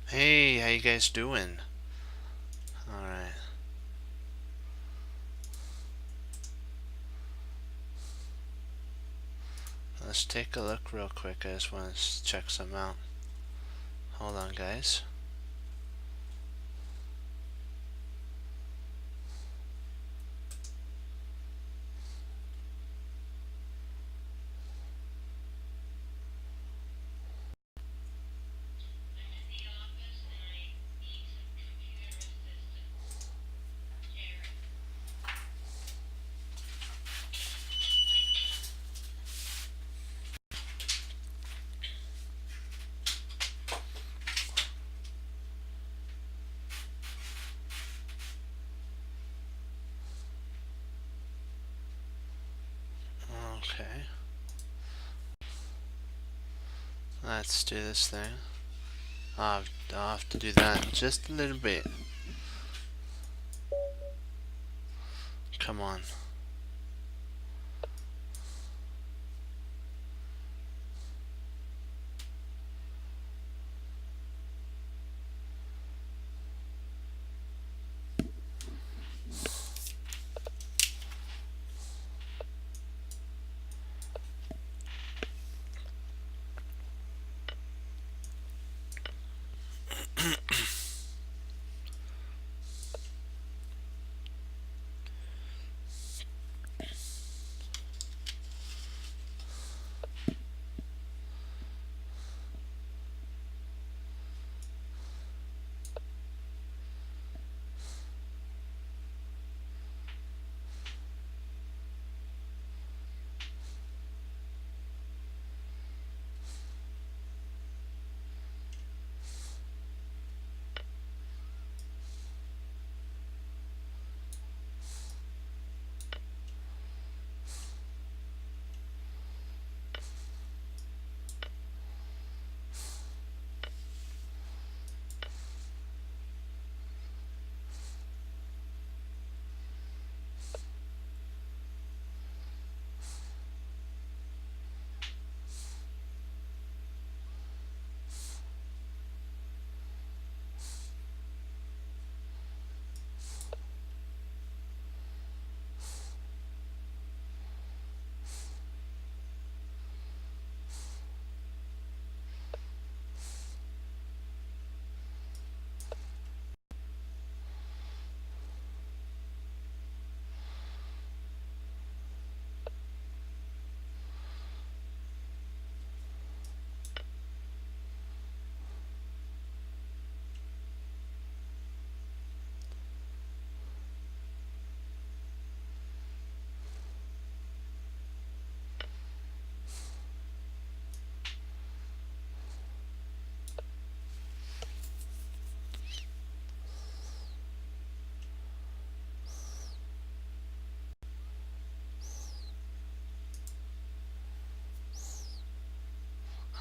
Hey, how you guys doing? Alright. Let's take a look real quick. I just want to check some out. Hold on, guys. Okay. Let's do this thing. I'll have to do that in just a little bit. Come on.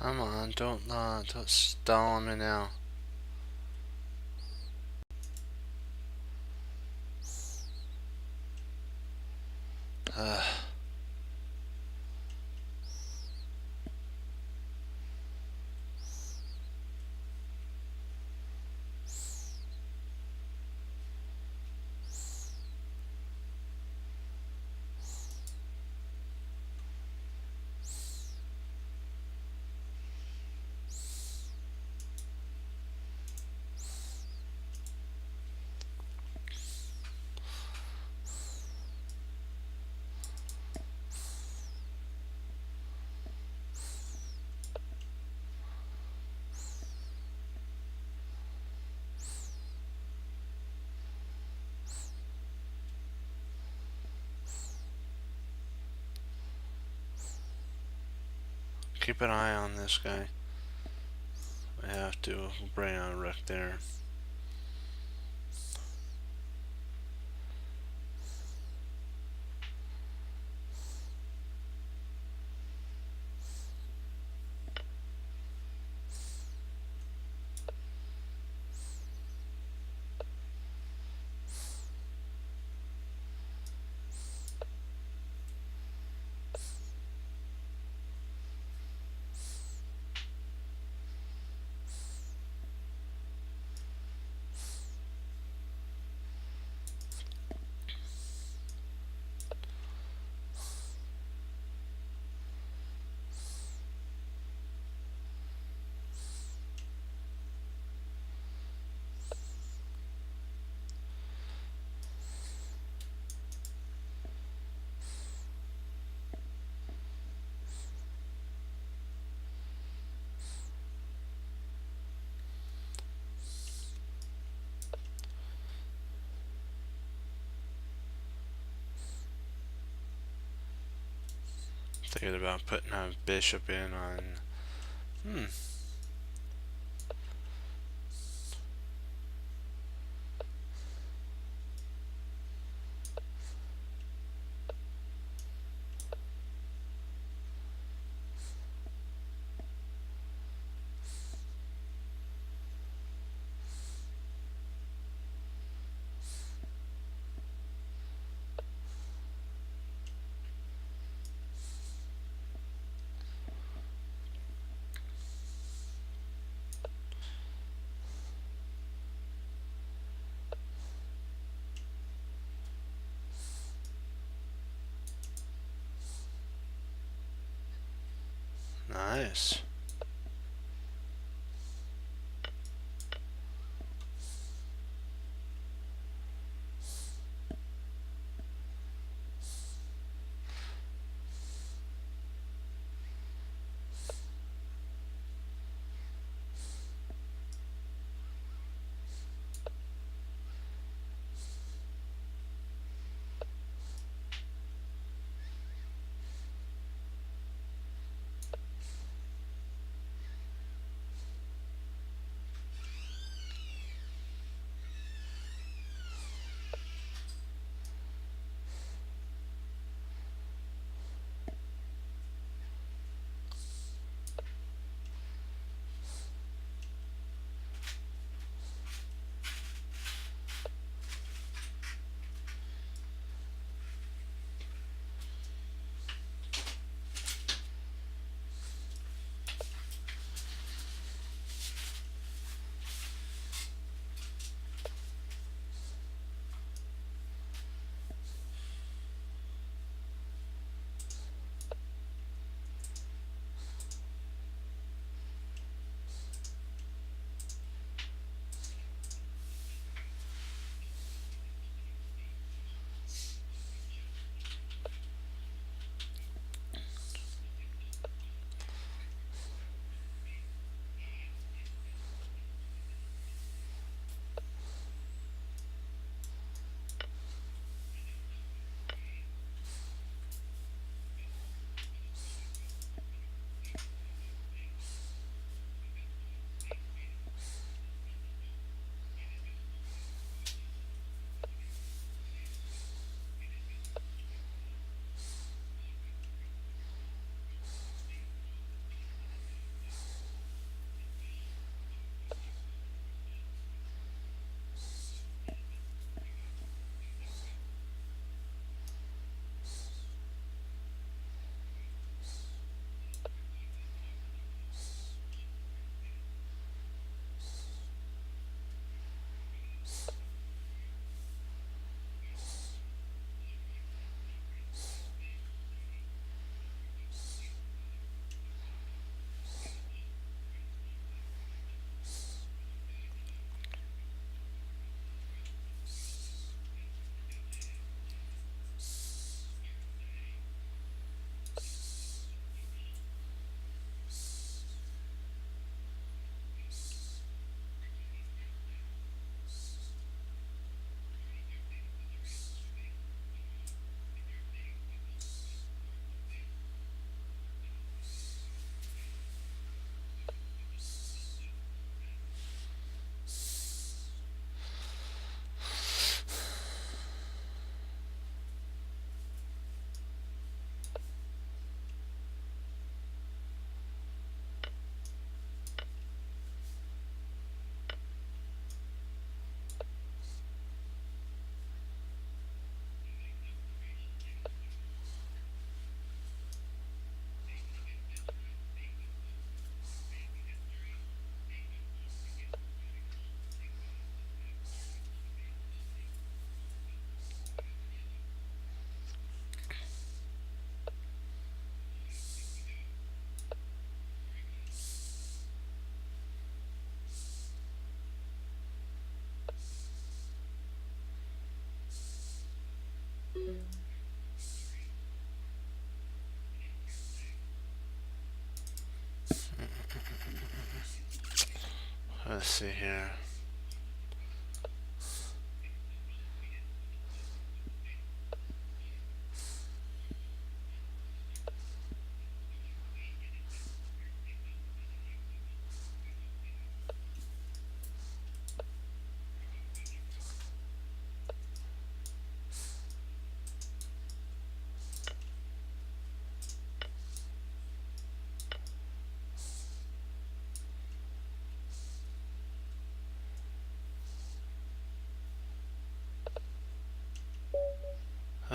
Come on, don't stall me now. Ugh. Keep an eye on this guy. I have to bring on a rook there. Thinking about putting a bishop in on. Nice. Let's see here.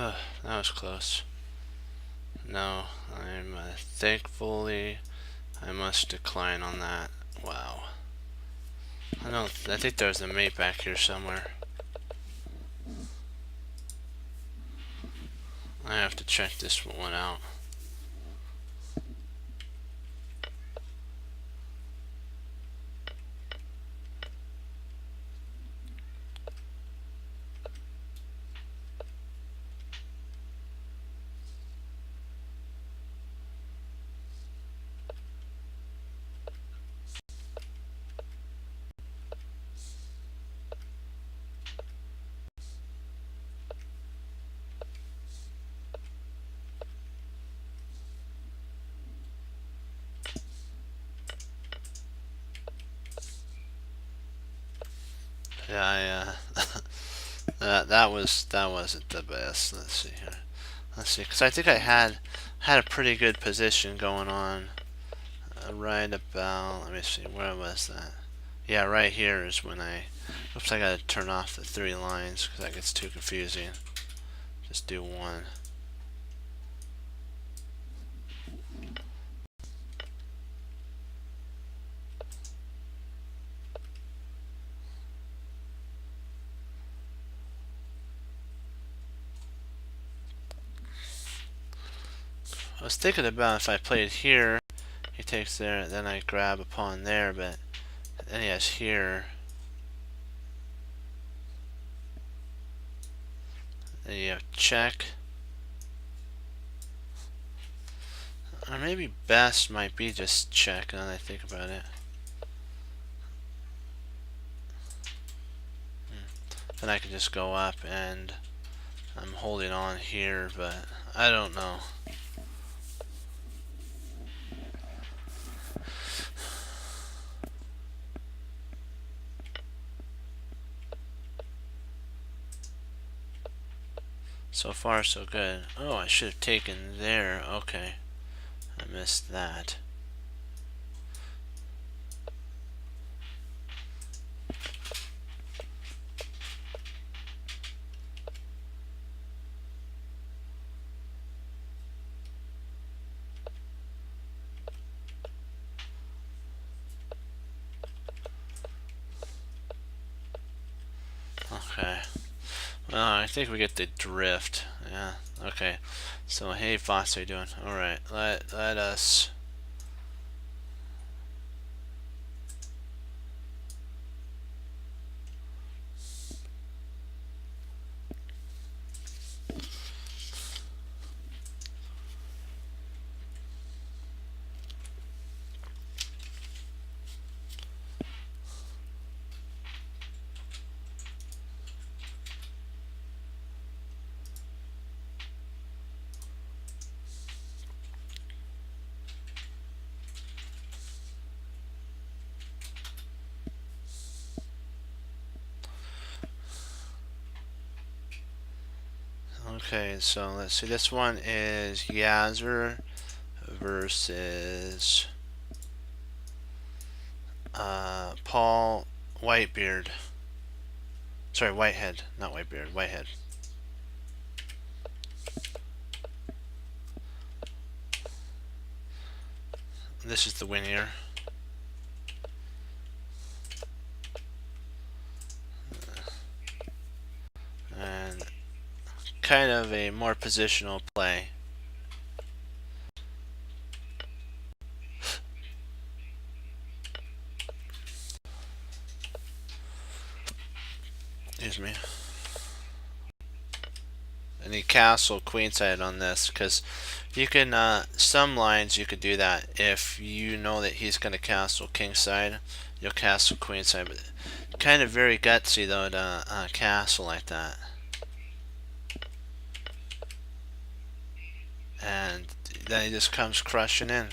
That was close. No, I'm thankfully I must decline on that. Wow. I think there's a mate back here somewhere. I have to check this one out. Yeah, that wasn't the best. Let's see here. Let's see, because I think I had a pretty good position going on. Right about. Let me see. Where was that? Yeah, right here is when I. Oops, I gotta turn off the 3 lines because that gets too confusing. Just do one. I was thinking about if I played here, he takes there, then I grab a pawn there, but then he has here. Then you have check. Or maybe best might be just check now that I think about it. Then I can just go up and I'm holding on here, but I don't know. So far, so good. Oh, I should have taken there. Okay. I missed that. Okay. Well, I think we get the drift. Yeah. Okay. So, hey, Foss, how you doing? All right. Let us. Okay, so let's see. This one is Yazzer versus Paul Whitebeard. Sorry, Whitehead, not Whitebeard. Whitehead. This is the win here. And kind of a more positional play. Excuse me. Any castle queenside on this because you can some lines you could do that if you know that he's going to castle kingside, you'll castle queenside, but kind of very gutsy though to castle like that. And then he just comes crushing in.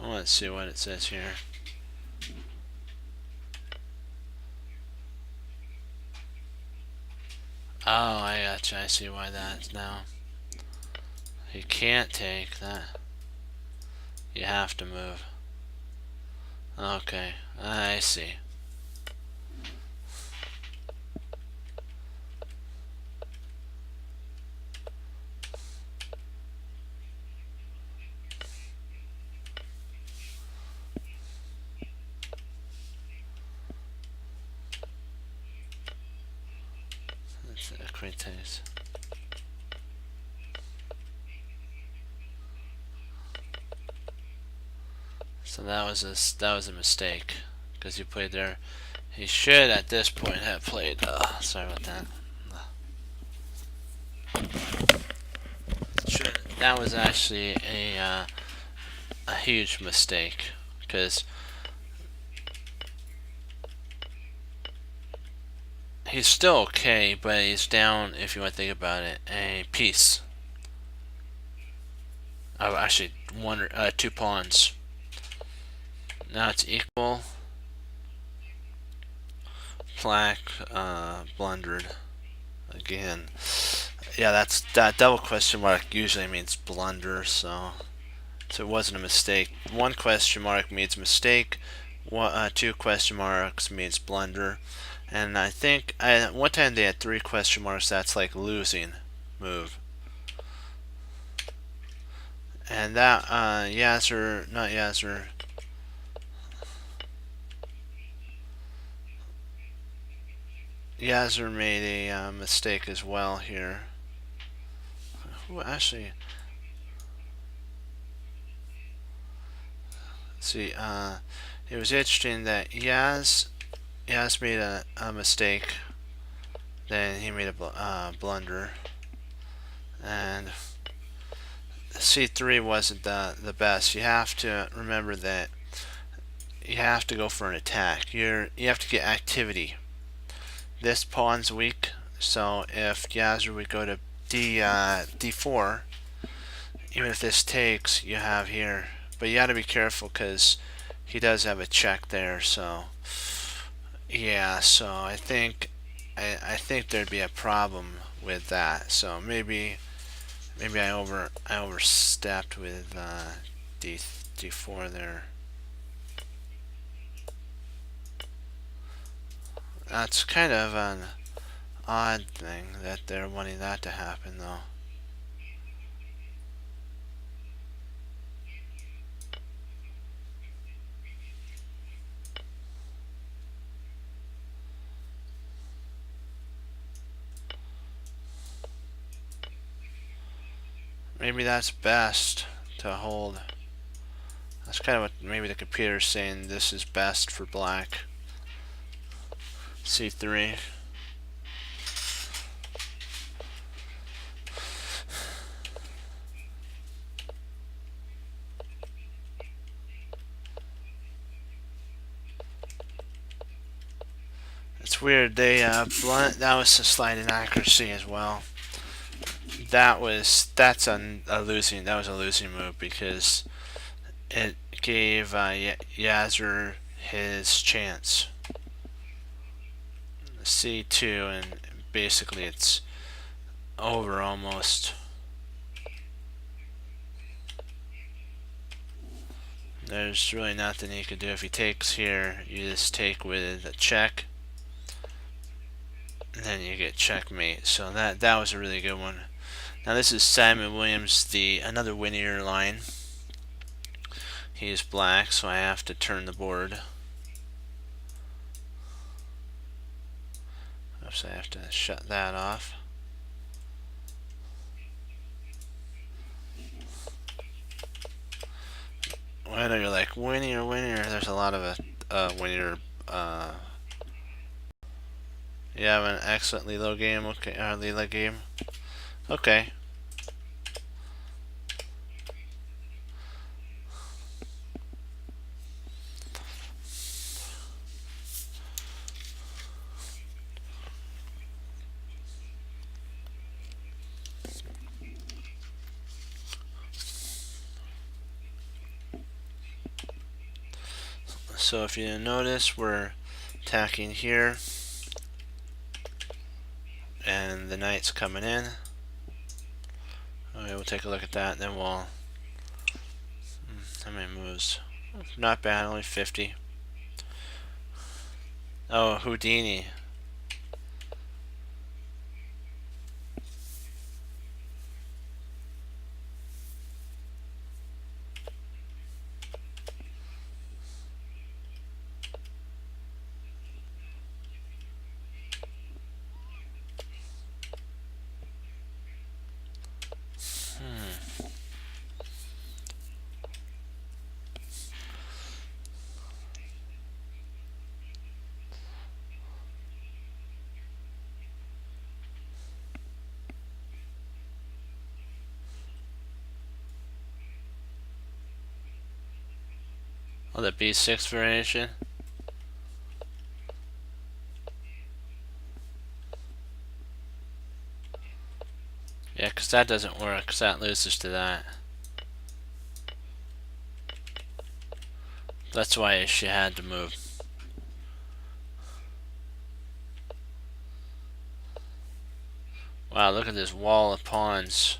Let's see what it says here. Oh, I gotcha. I see why that's now. You can't take that. You have to move. Okay, I see. That's Acrites. So that was a mistake because you played there. He should at this point have played. Sorry about that. That was actually a huge mistake because he's still okay, but he's down, if you want to think about it, a piece. Oh, actually, two pawns. Now it's equal. Black blundered again. Yeah, that double question mark usually means blunder, so it wasn't a mistake. One question mark means mistake. Two question marks means blunder. And I think one time they had 3 question marks. That's like losing move. And that Yasser, not Yasser. Yasser made a mistake as well here. Who actually? Let's see. It was interesting that Yaz made a mistake. Then he made a blunder, and C3 wasn't the best. You have to remember that you have to go for an attack. You have to get activity. This pawn's weak, so if Yasser would go to D4, even if this takes, you have here. But you got to be careful because he does have a check there. So yeah, so I think there'd be a problem with that. So maybe I overstepped with D4 there. That's kind of an odd thing that they're wanting that to happen, though. Maybe that's best to hold. That's kind of what maybe the computer's saying. This is best for black. C3. It's weird. They blunt. That was a slight inaccuracy as well. That's a losing. That was a losing move because it gave Yasser his chance. C2, and basically it's over almost. There's really nothing he could do. If he takes here, you just take with a check, and then you get checkmate. So that was a really good one. Now this is Simon Williams, another Winnier line. He's black, so I have to turn the board. Oops, I have to shut that off. Whether you're like Winnier, there's a lot of Winnier. You have an excellent Lilo game, okay? Lila game, okay. So if you notice, we're attacking here, and the knight's coming in. Okay, we'll take a look at that, and then we'll... How many moves? Not bad, only 50. Oh, Houdini. Oh, the B6 variation. Yeah, because that doesn't work, because that loses to that. That's why she had to move. Wow, look at this wall of pawns.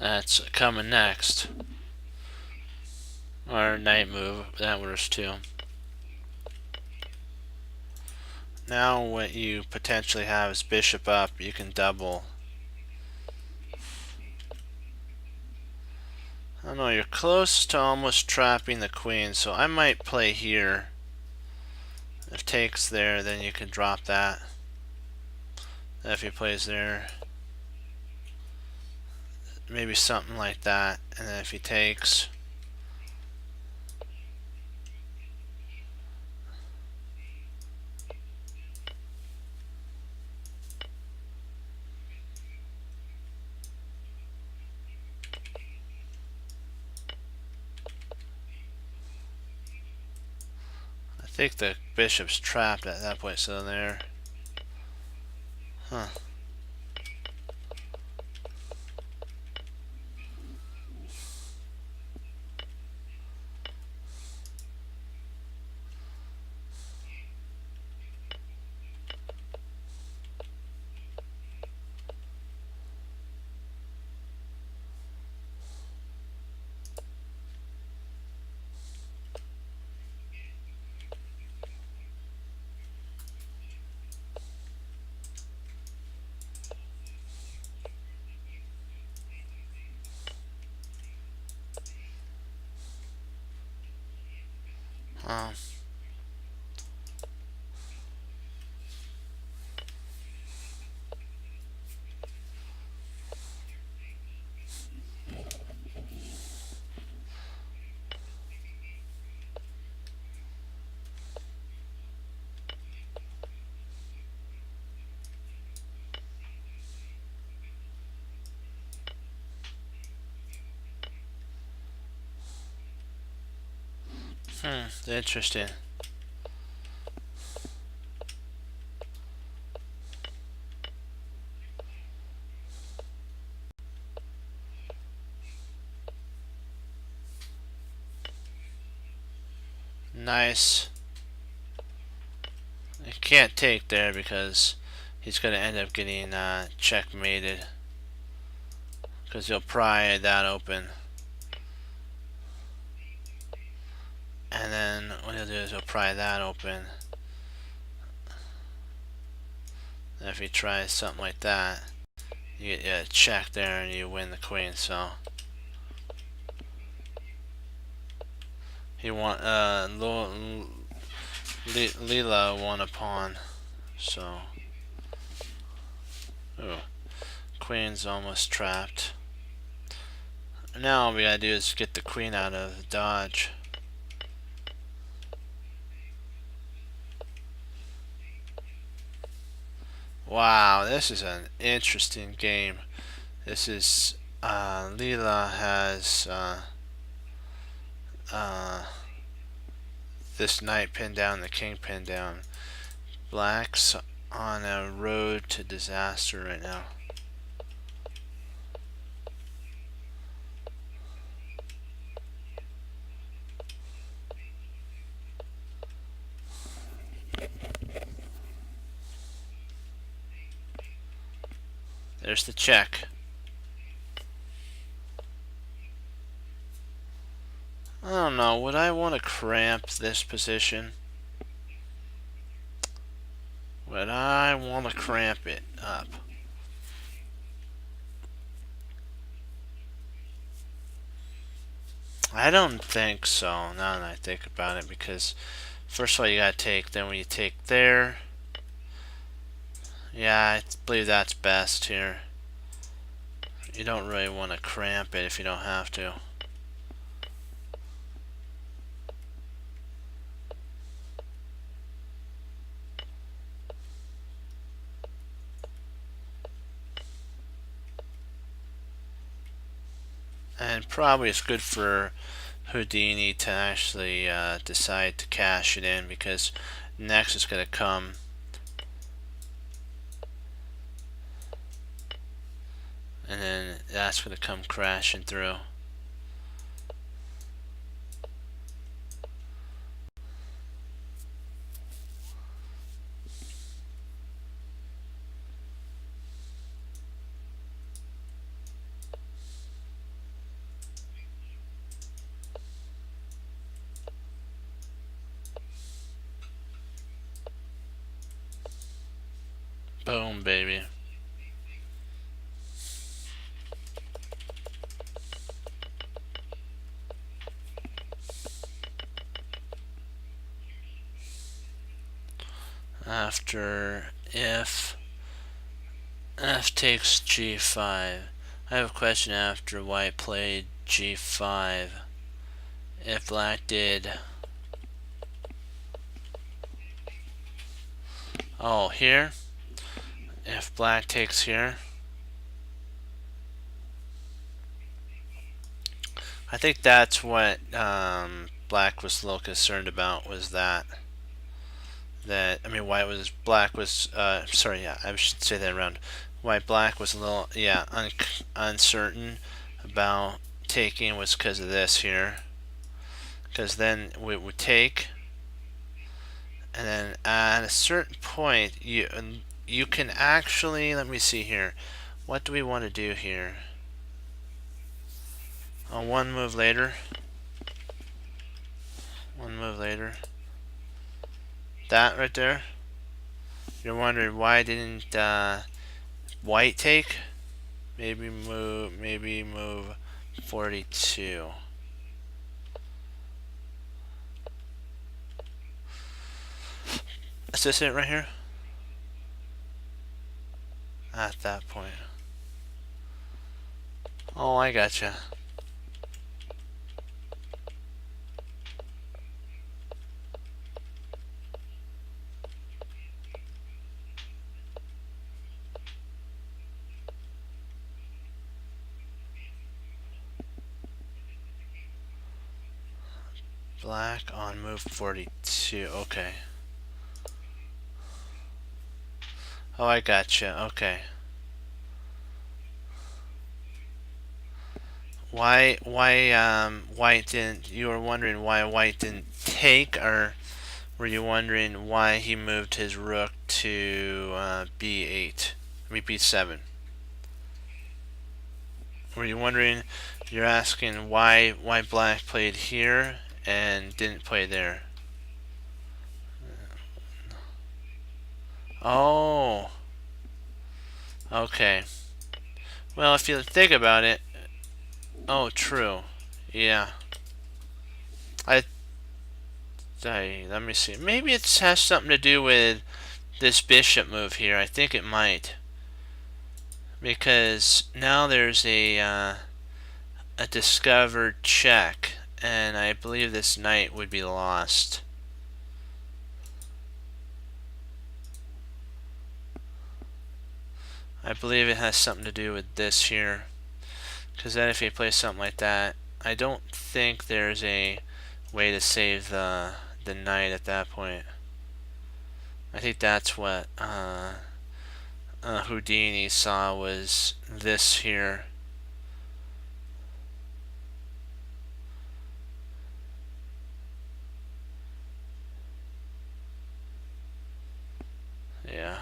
That's coming next. Or knight move, that works too. Now what you potentially have is bishop up, you can double. I don't know, you're close to almost trapping the queen, so I might play here. If takes there, then you can drop that. If he plays there, maybe something like that, and then if he takes, I think the bishop's trapped at that point, so there. Huh. Um, Interesting. Nice. I can't take there because he's going to end up getting checkmated. Because he'll pry that open. And then what he'll do is he'll pry that open. And if he tries something like that, you get a check there and you win the queen. So he won. Leela won a pawn. So, ooh, queen's almost trapped. Now all we gotta do is get the queen out of dodge. Wow, this is an interesting game. This is Leela has this knight pinned down, the king pinned down. Black's on a road to disaster right now. There's the check. I don't know, would I want to cramp this position? Would I want to cramp it up? I don't think so, now that I think about it, because first of all you gotta take, then when you take there, yeah, I believe that's best here. You don't really want to cramp it if you don't have to. And probably it's good for Houdini to actually decide to cash it in, because next it's going to come and then that's going to come crashing through. Boom, baby. After if F takes G5, I have a question after white played G5. If black did, oh, here, if black takes here, I think that's what black was a little concerned about, was that I mean black was sorry, yeah, I should say that around. Black was a little, yeah, uncertain about taking, was because of this here, because then we would take, and then at a certain point you can actually, let me see here, what do we want to do here? One move later, that right there, you're wondering why didn't white take? Maybe move 42. Is this it right here? At that point. Oh, I gotcha. Black on move 42. Okay. Oh, I gotcha. Okay. Why white didn't, you were wondering why white didn't take, or were you wondering why he moved his rook to b8? I mean b7. Were you wondering, you're asking why black played here and didn't play there? Oh. Okay. Well, if you think about it, oh, true. Yeah. Let me see. Maybe it has something to do with this bishop move here. I think it might, because now there's a discovered check, and I believe this knight would be lost. I believe it has something to do with this here, because then if you play something like that, I don't think there's a way to save the knight at that point. I think that's what Houdini saw, was this here. Yeah.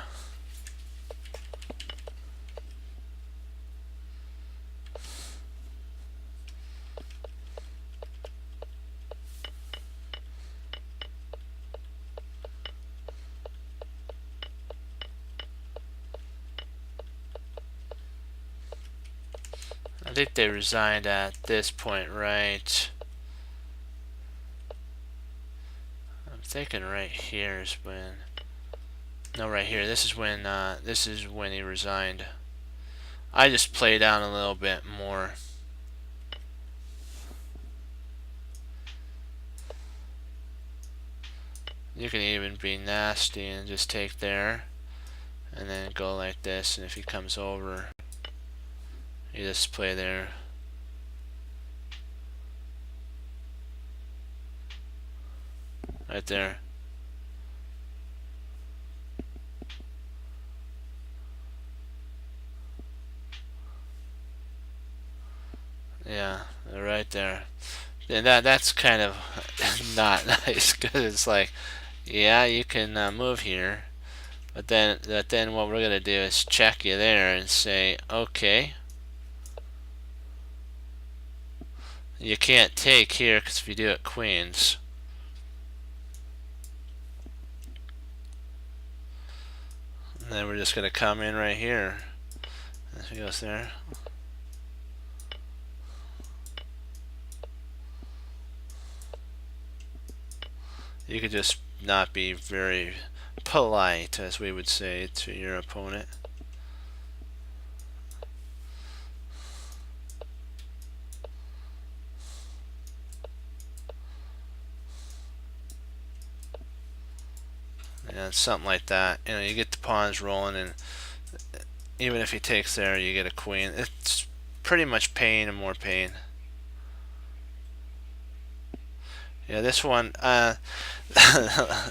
I think they resigned at this point, right? I'm thinking right here is when. No, right here. This is when he resigned. I just played down a little bit more. You can even be nasty and just take there, and then go like this. And if he comes over, you just play there. Right there. Yeah, right there. And that's kind of not nice, because it's like, yeah, you can move here, but then what we're gonna do is check you there and say, okay, you can't take here, because if you do it queens. And then we're just gonna come in right here. If he goes there. You could just not be very polite, as we would say, to your opponent. And something like that. You know, you get the pawns rolling, and even if he takes there, you get a queen. It's pretty much pain and more pain. Yeah, this one,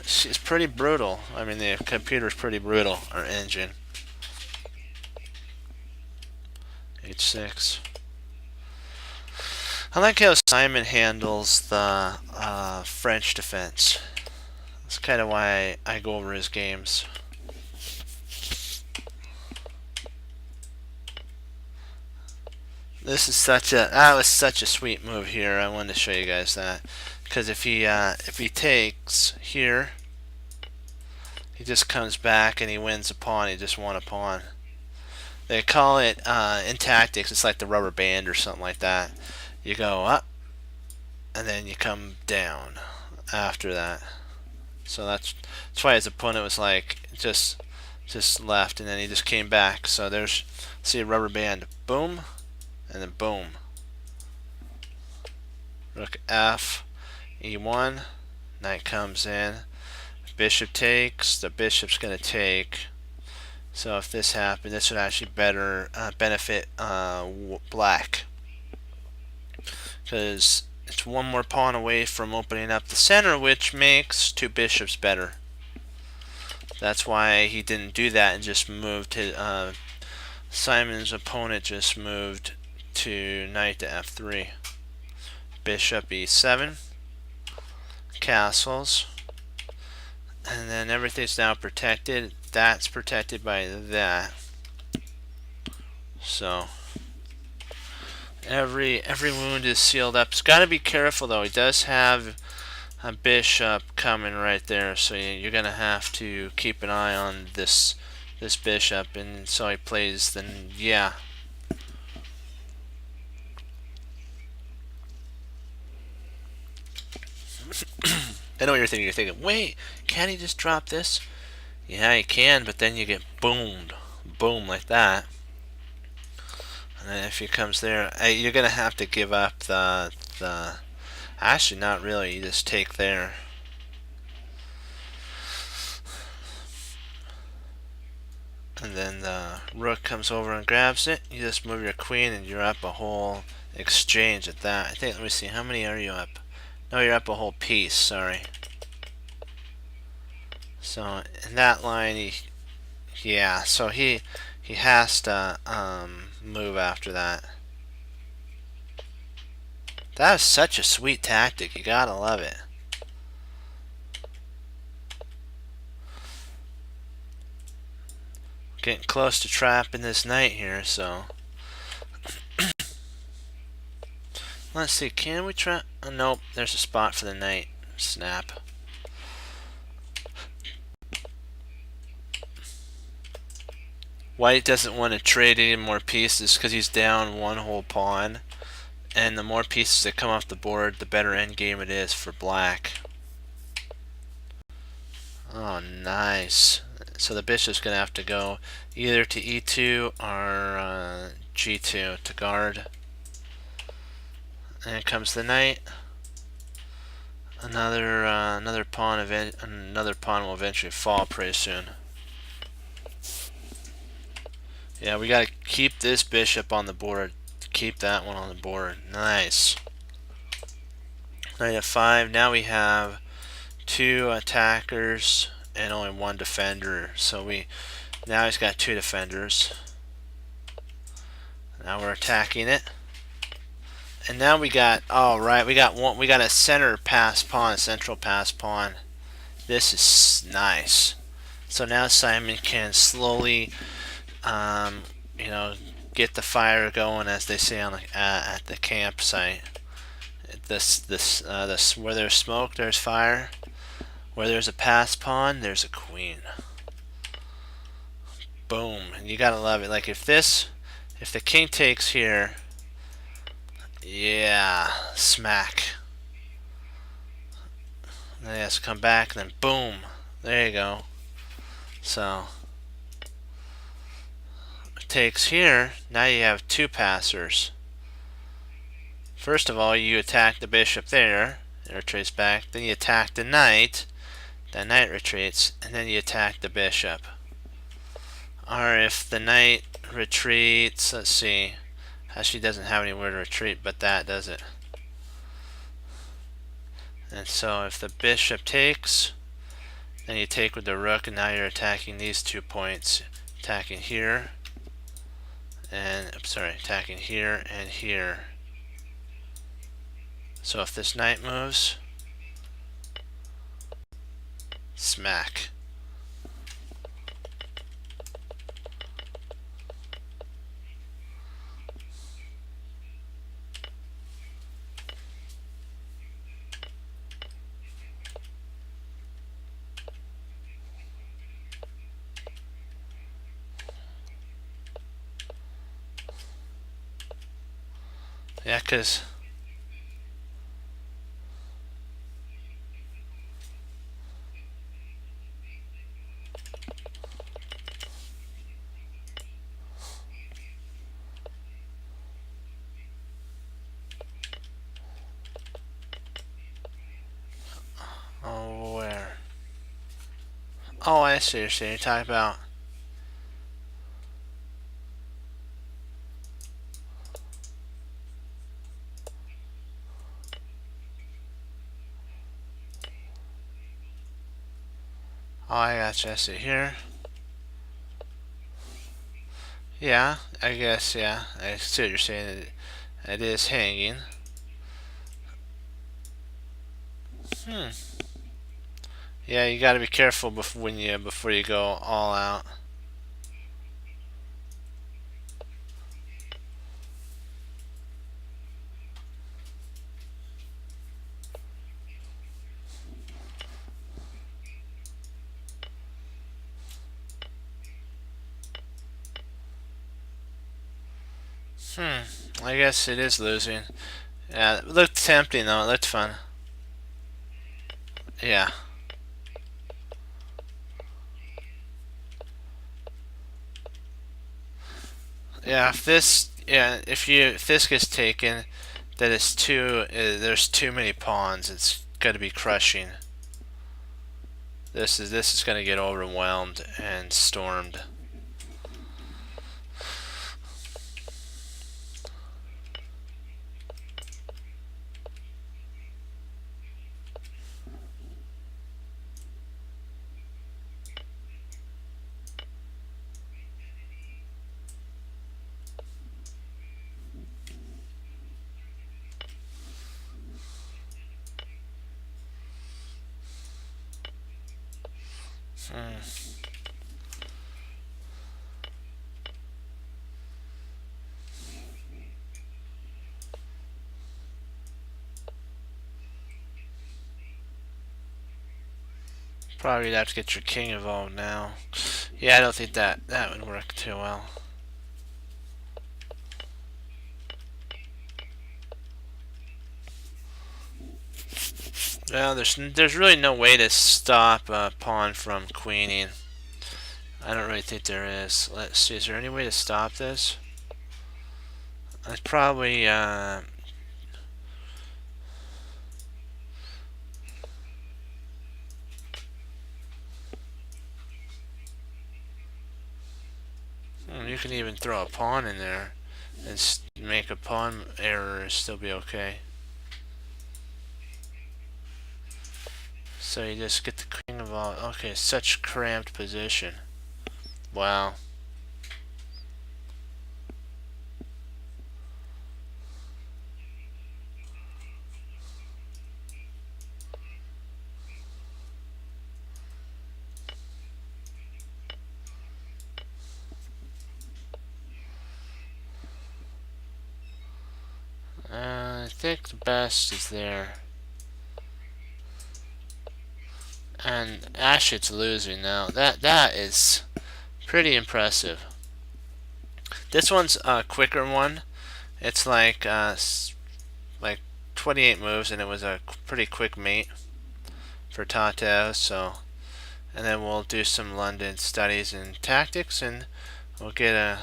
she's pretty brutal. I mean, the computer's pretty brutal, our engine. H6. I like how Simon handles the French defense. That's kind of why I go over his games. That was such a sweet move here. I wanted to show you guys that, because if he takes here, he just comes back and he wins a pawn. He just won a pawn. They call it in tactics, it's like the rubber band or something like that. You go up, and then you come down after that. So that's why his opponent was like just left, and then he just came back. So there's, see, a rubber band, boom, and then boom. Rook F, E1, knight comes in, bishop takes, the bishop's going to take. So if this happened, this would actually better benefit black, because it's one more pawn away from opening up the center, which makes two bishops better. That's why he didn't do that and just moved to Simon's opponent just moved to knight to f3. Bishop e7, castles, and then everything's now protected. That's protected by that. So every wound is sealed up. It's got to be careful though. He does have a bishop coming right there, so you're gonna have to keep an eye on this bishop. And so he plays, then yeah. I know what you're thinking. You're thinking, wait, can't he just drop this? Yeah, he can, but then you get boomed, boom, like that. And then if he comes there, you're gonna have to give up the. Actually, not really. You just take there. And then the rook comes over and grabs it. You just move your queen, and you're up a whole exchange at that. I think. Let me see. How many are you up? No, you're up a whole piece. Sorry. So in that line, yeah, so he has to move after that. That is such a sweet tactic. You gotta love it. Getting close to trapping this knight here, so let's see. Can we trap? Oh, nope. There's a spot for the knight. Snap. White doesn't want to trade any more pieces because he's down one whole pawn. And the more pieces that come off the board, the better endgame it is for black. Oh, nice. So the bishop's going to have to go either to e2 or g2 to guard. And comes the knight. Another pawn will eventually fall pretty soon. Yeah, we got to keep this bishop on the board. Keep that one on the board. Nice. Knight f5. Now we have 2 attackers and only 1 defender. So now he's got 2 defenders. Now we're attacking it. And now we got, oh right, we got a center pass pawn, a central pass pawn. This is nice. So now Simon can slowly, you know, get the fire going, as they say on at the campsite. Where there's smoke, there's fire. Where there's a pass pawn, there's a queen. Boom, and you gotta love it. Like if the king takes here, yeah, smack. Then he has to come back, and then boom, there you go. So takes here. Now you have 2 passers. First of all, you attack the bishop there, it retreats back. Then you attack the knight. The knight retreats, and then you attack the bishop. Or if the knight retreats, let's see. Actually, doesn't have anywhere to retreat, but that does it. And so if the bishop takes, then you take with the rook, and now you're attacking these 2 points. Attacking here, and attacking here and here. So if this knight moves, smack. Yeah, because oh, where? Oh, I see what you're saying. You're talking about. Oh, I gotcha. I see here. Yeah, I guess, yeah. I see what you're saying. It is hanging. Yeah, you gotta be careful before you go all out. I guess it is losing. Yeah, it looked tempting though. It looked fun. Yeah. Yeah, if this gets taken, that is there's too many pawns. It's gonna be crushing. This is gonna get overwhelmed and stormed. Probably have to get your king involved now. Yeah, I don't think that would work too well. Well, there's really no way to stop a pawn from queening. I don't really think there is. Let's see. Is there any way to stop this? It's probably you can even throw a pawn in there and make a pawn error and still be okay. So you just get the king involved. Okay, such cramped position. Wow. I think the best is there. And Ashit's losing now. That is pretty impressive. This one's a quicker one. It's like 28 moves, and it was a pretty quick mate for Tato. So, and then we'll do some London studies and tactics, and we'll get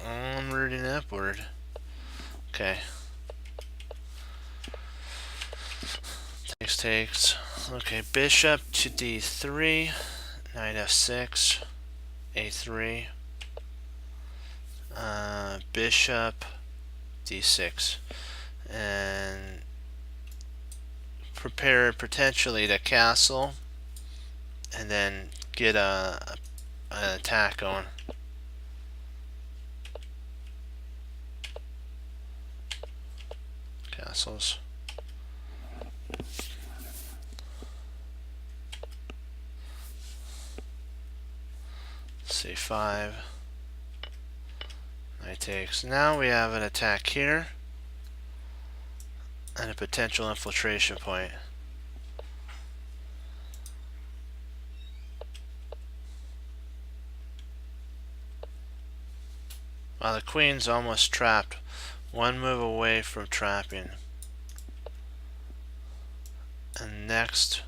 onward and upward. Okay. Takes. Okay, bishop to d3, knight f6, a3, bishop d6, and prepare potentially to castle, and then get an attack going. Castles. c5. Knight takes. Now we have an attack here and a potential infiltration point. While the queen's almost trapped, one move away from trapping. And next,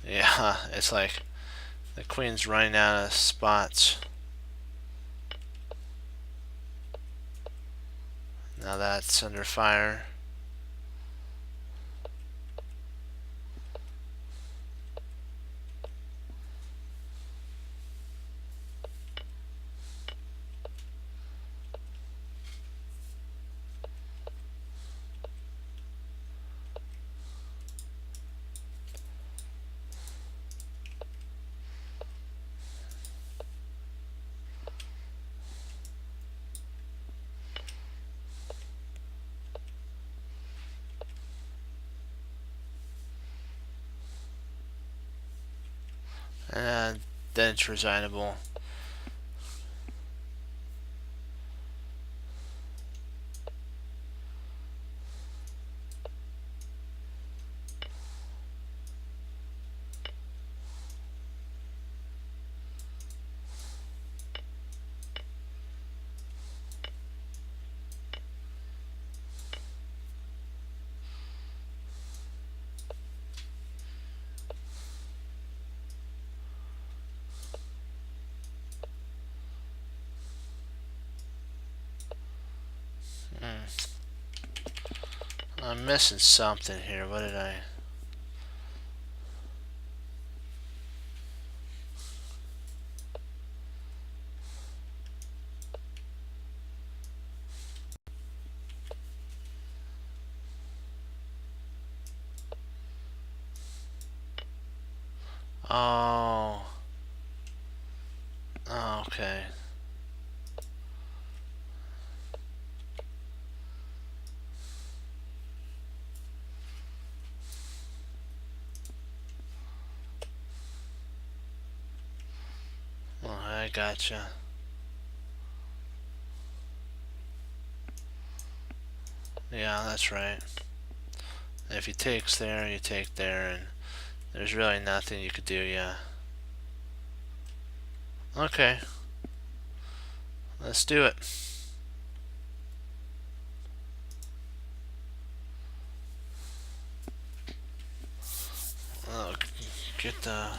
yeah, it's like the queen's running out of spots. Now that's under fire. And then it's resignable. I'm missing something here. What did I... Oh. Oh, okay. gotcha. Yeah, that's right. If he takes there, you take there, and there's really nothing you could do, yeah. Okay. Let's do it. I'll get the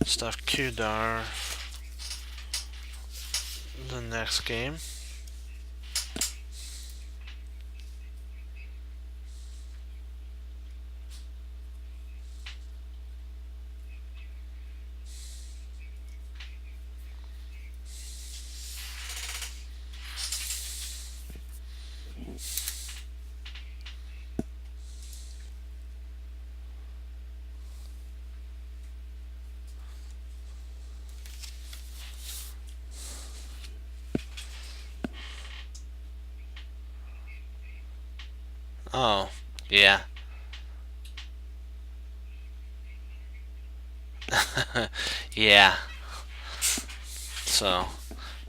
stuff Qdar the next game. Oh, yeah. Yeah. So,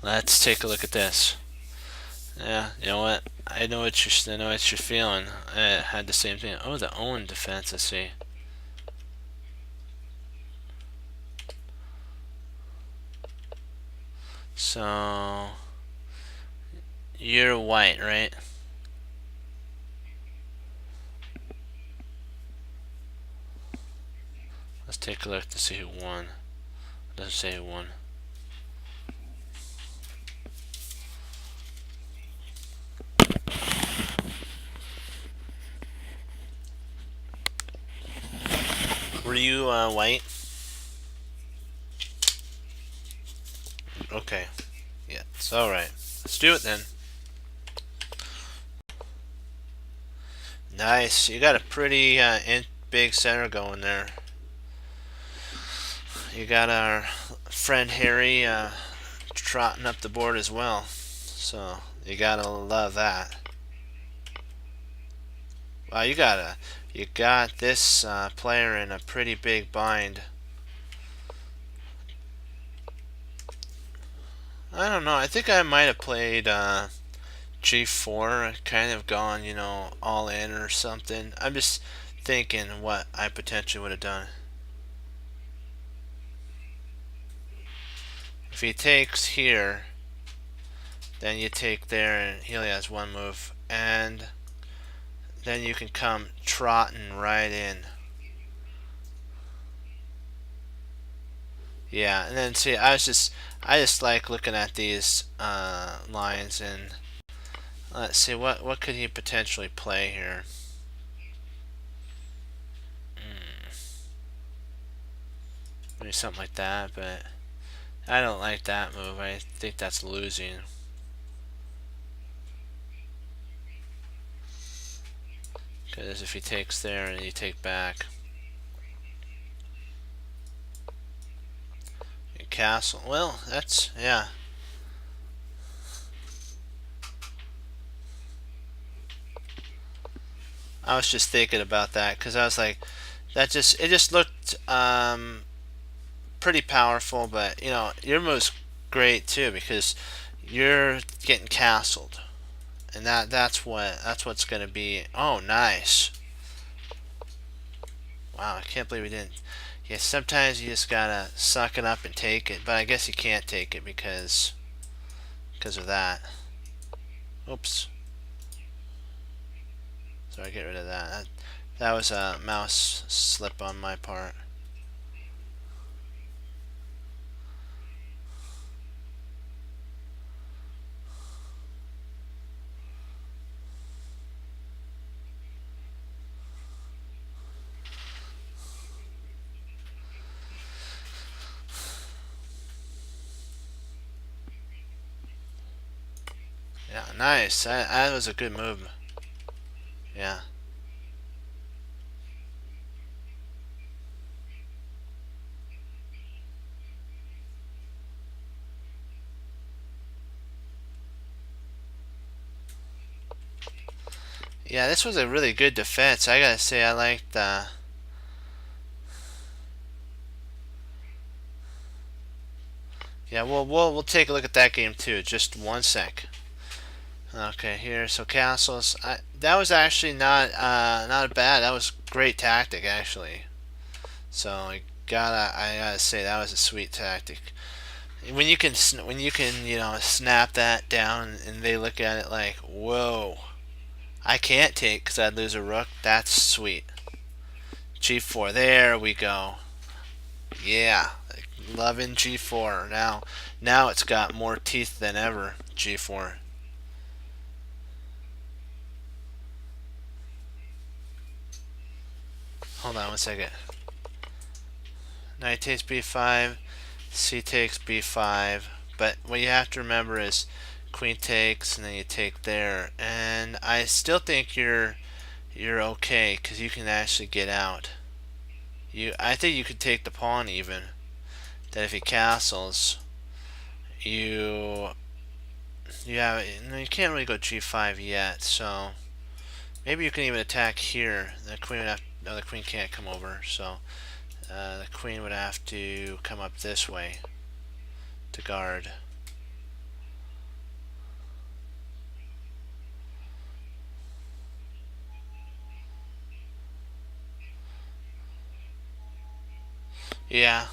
let's take a look at this. Yeah, you know what? I know what you're feeling. I had the same thing. Oh, the own defense. I see. So, you're white, right? Let's take a look to see who won. It doesn't say who won. Were you white? Okay. Yeah, it's alright. Let's do it then. Nice. You got a pretty big center going there. You got our friend Harry trotting up the board as well. So you gotta love that. Wow, you got this player in a pretty big bind. I don't know. I think I might have played G4, kind of gone, you know, all in or something. I'm just thinking what I potentially would have done. If he takes here, then you take there, and he only has one move, and then you can come trotting right in. Yeah, and then see, I just like looking at these lines, and let's see what could he potentially play here. Maybe something like that, but I don't like that move. I think that's losing. Because if he takes there and you take back. And castle. Well, that's, yeah. I was just thinking about that because I was like, it just looked pretty powerful, but you know, your move's great too because you're getting castled. And that's what's gonna be. Oh, nice! Wow, I can't believe we didn't. Yeah, sometimes you just gotta suck it up and take it, but I guess you can't take it because of that. Oops. Sorry, get rid of that. That was a mouse slip on my part. Yeah, nice. That was a good move. Yeah. Yeah, this was a really good defense. I gotta say, I liked Yeah, we'll take a look at that game too. Just one sec. Okay, here, so castles. That was actually not bad. That was great tactic actually. So I gotta say that was a sweet tactic. When you can snap that down and they look at it like, whoa, I can't take because I'd lose a rook. That's sweet. G4. There we go. Yeah, loving G4. Now it's got more teeth than ever. G4. Hold on one second. Knight takes b5, c takes b5. But what you have to remember is queen takes, and then you take there. And I still think you're okay because you can actually get out. I think you could take the pawn even. That if he castles, you have you can't really go g5 yet. So maybe you can even attack here. The queen would have no, the queen can't come over. So the queen would have to come up this way to guard. Yeah,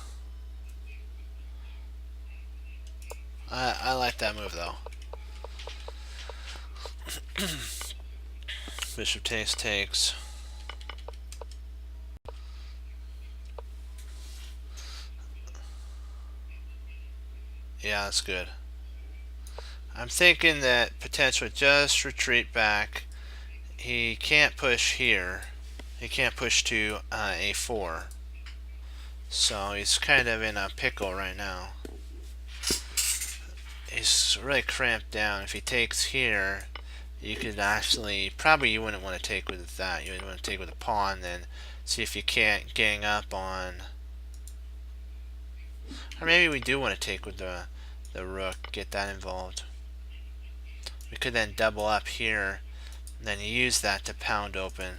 I like that move though. Bishop takes. Yeah, that's good. I'm thinking that potentially just retreat back. He can't push here. He can't push to a4. So he's kind of in a pickle right now. He's really cramped down. If he takes here, you could actually, probably you wouldn't want to take with that. You would want to take with a pawn, then see if you can't gang up on, or maybe we do want to take with the rook, get that involved. We could then double up here, and then use that to pound open.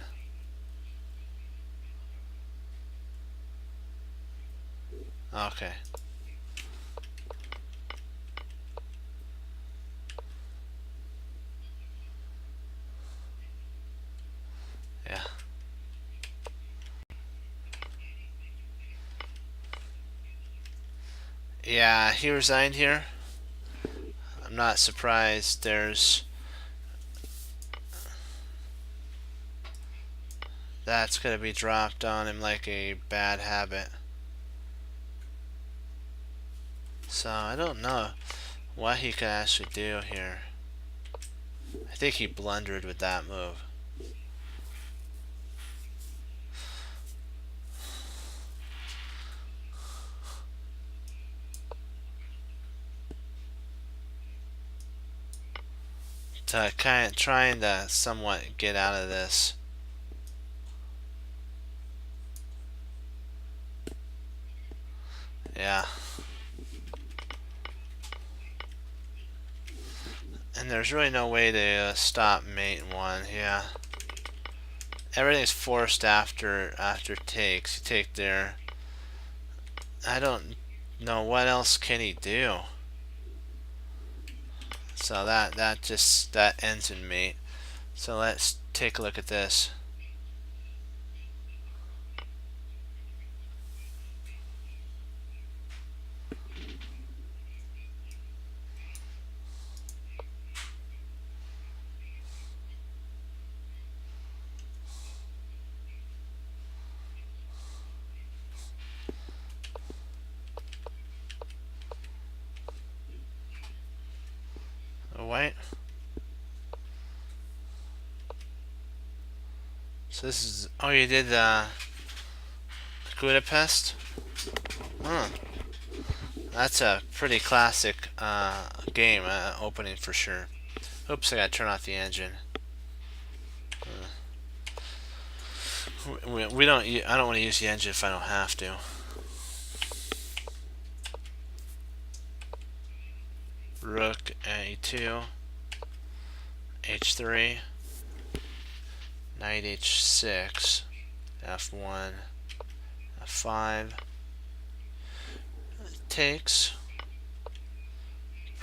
Okay. Yeah. Yeah, he resigned here. I'm not surprised. That's gonna be dropped on him like a bad habit. So I don't know what he could actually do here. I think he blundered with that move. To kind of trying to somewhat get out of this. Yeah. And there's really no way to stop mate one. Yeah. Everything's forced after takes. You take there. I don't know what else can he do. So that ends in mate. So let's take a look at this. Oh, wait. So this is, oh, you did Budapest? Huh. That's a pretty classic game opening for sure. Oops, I gotta turn off the engine. We don't. I don't want to use the engine if I don't have to. Rook a2, h3, knight h6, f1, f5, takes,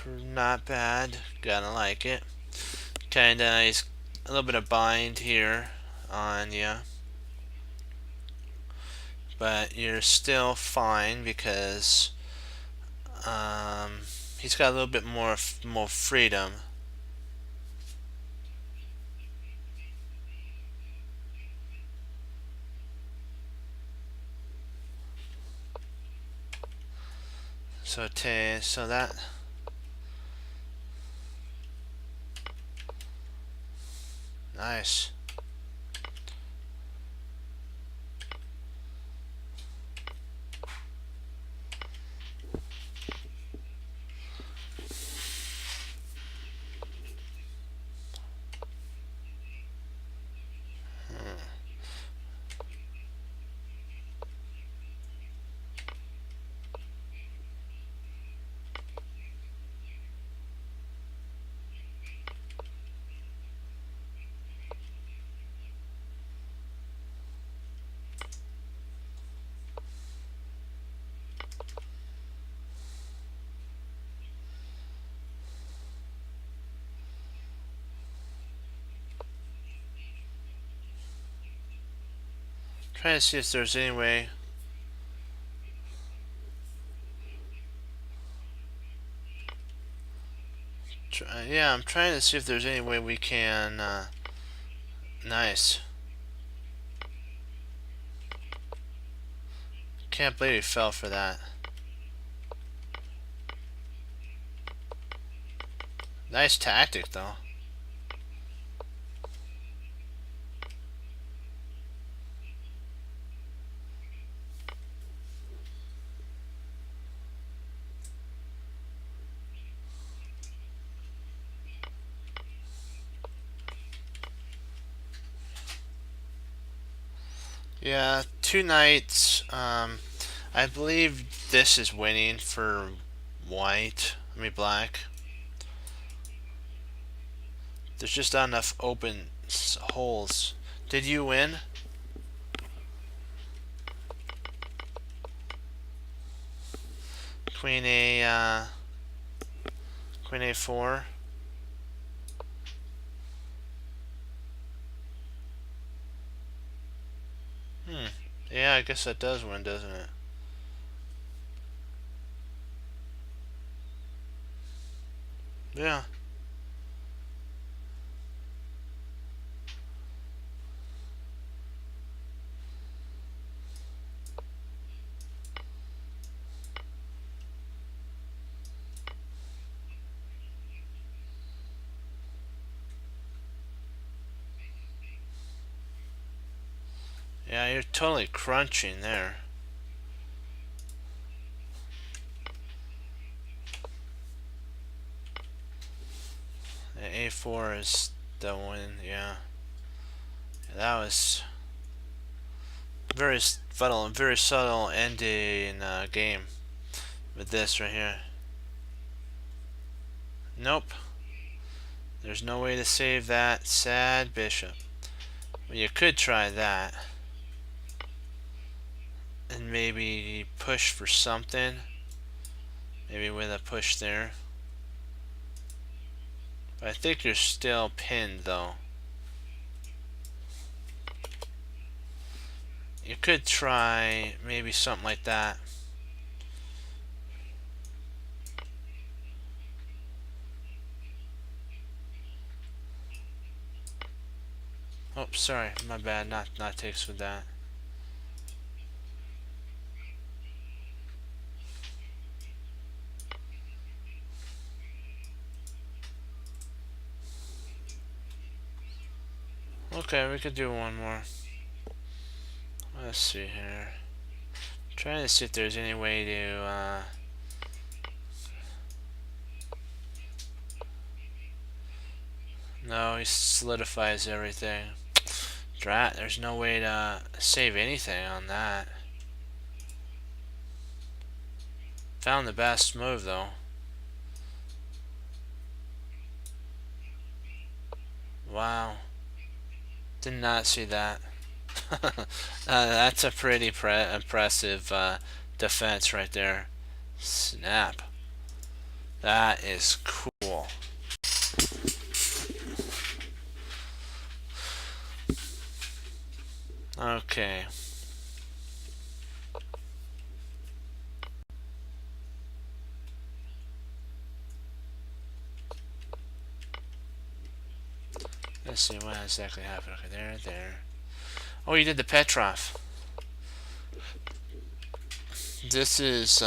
not bad. Gotta like it. Kinda, he's a little bit of bind here on you, but you're still fine because he's got a little bit more freedom. So that nice. Trying to see if there's any way. Yeah, I'm trying to see if there's any way we can. Nice. Can't believe he fell for that. Nice tactic, though. Yeah, two knights. I believe this is winning for white. I mean black. There's just not enough open holes. Did you win? Queen A. Queen A4. Yeah, I guess that does win, doesn't it? Yeah. Yeah, you're totally crunching there. The A4 is the win, yeah. That was very subtle ending game with this right here. Nope. There's no way to save that sad bishop. Well, you could try that. And maybe push for something. Maybe with a push there. But I think you're still pinned though. You could try maybe something like that. Oh, sorry, my bad. Not takes with that. Okay, we could do one more. Let's see here. Trying to see if there's any way to no, he solidifies everything. Drat, there's no way to save anything on that. Found the best move though. Wow. Did not see that. That's a pretty impressive defense right there. Snap. That is cool. Okay. Let's see what exactly happened. Okay, there. Oh, you did the Petrov. This is,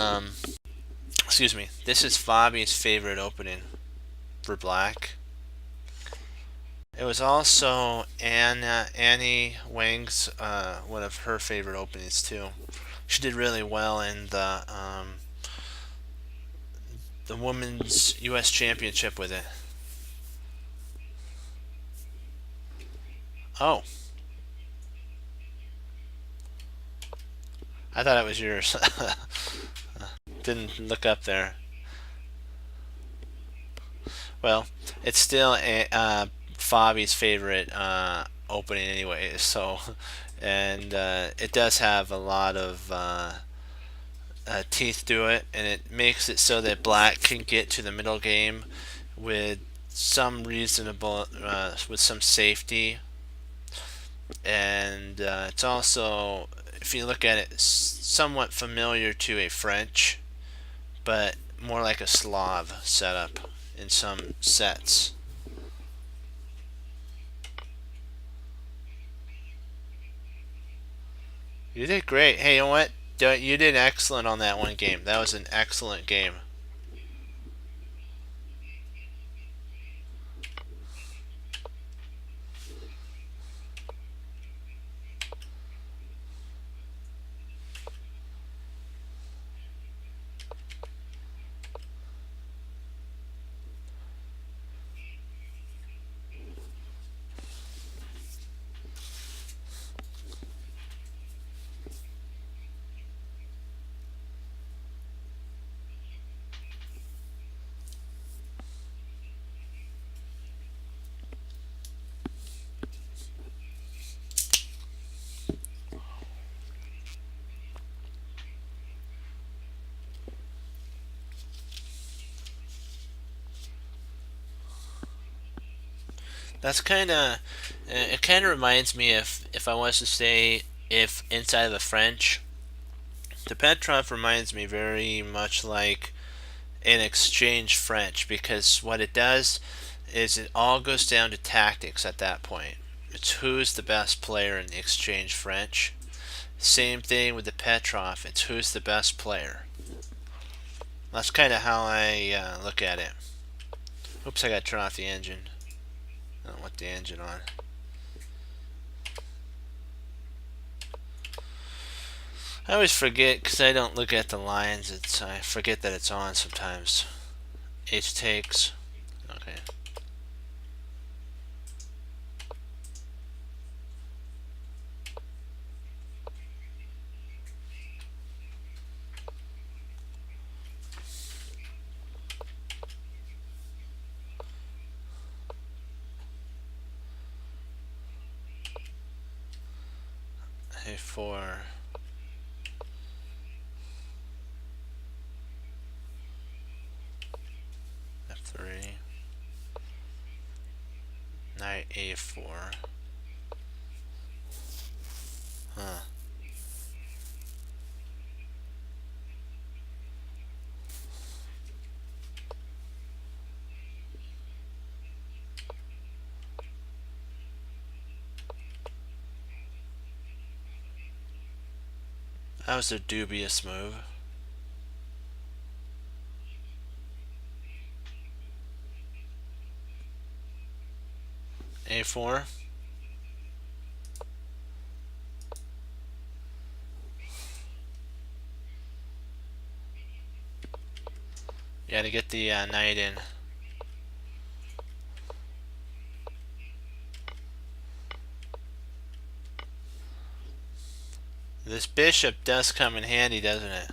excuse me. This is Fabi's favorite opening for black. It was also Annie Wang's, one of her favorite openings too. She did really well in the women's U.S. Championship with it. Oh, I thought it was yours. Didn't look up there. Well, it's still Fabi's favorite opening anyway. So, and it does have a lot of teeth to it, and it makes it so that black can get to the middle game with some reasonable, with some safety, and it's also, if you look at it, somewhat familiar to a French, but more like a Slav setup in some sets. You did great. Hey, you know what? You did excellent on that one game. That was an excellent game. That's kind of, it kind of reminds me, if I was to say, if inside of the French, the Petrov reminds me very much like an exchange French, because what it does is it all goes down to tactics at that point. It's who's the best player in the exchange French. Same thing with the Petrov. It's who's the best player. That's kind of how I look at it. Oops, I got to turn off the engine. I don't want the engine on. I always forget because I don't look at the lines. I forget that it's on sometimes. H takes. Okay. A4. F3. Knight A4. Huh. That was a dubious move. A4. Yeah, to get the knight in. This bishop does come in handy, doesn't it?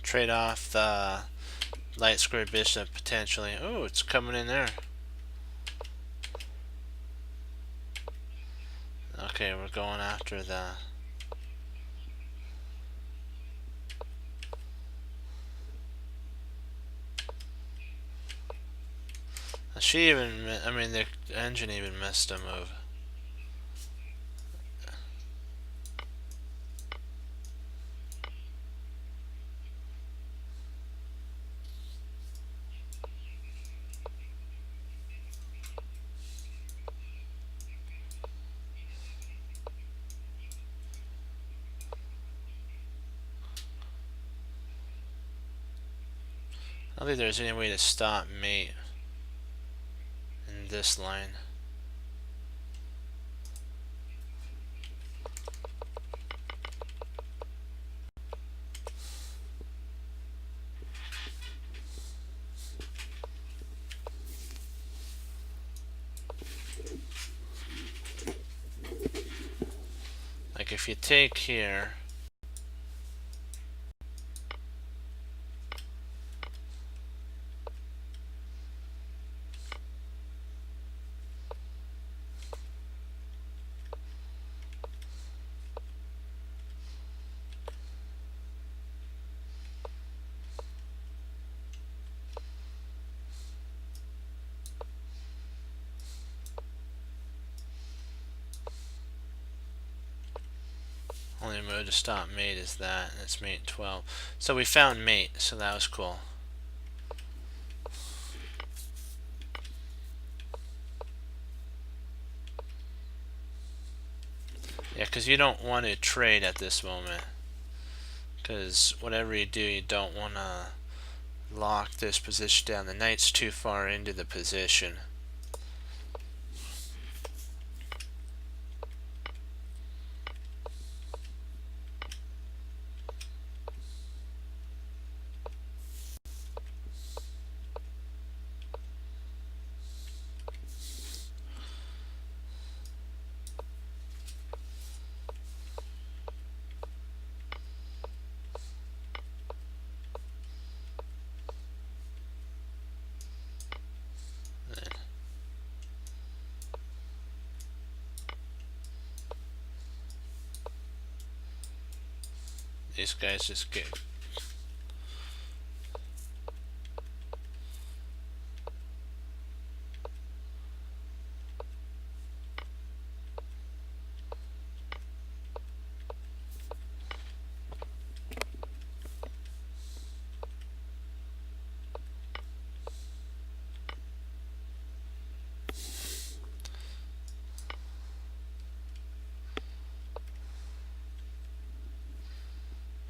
trade off the light square bishop potentially. Oh, it's coming in there. Okay, we're going after the... She even, I mean, the engine even missed a move. I don't think there's any way to stop mate in this line. Like if you take here, only move to stop mate is that, and it's mate 12. So we found mate, so that was cool. Yeah, because you don't want to trade at this moment. Because whatever you do, you don't want to lock this position down. The knight's too far into the position. These guys just get...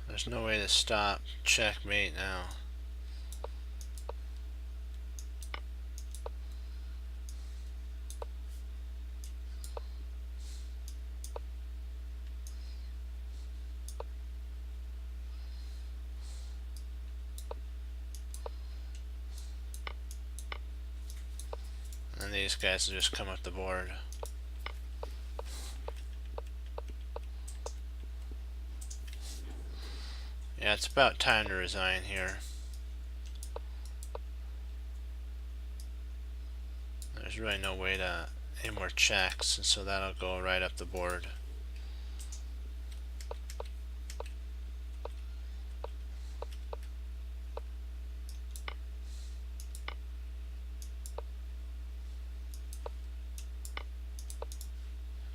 There's no way to stop checkmate now. And these guys will just come up the board. Yeah, it's about time to resign here. There's really no way to any more checks, and so that'll go right up the board.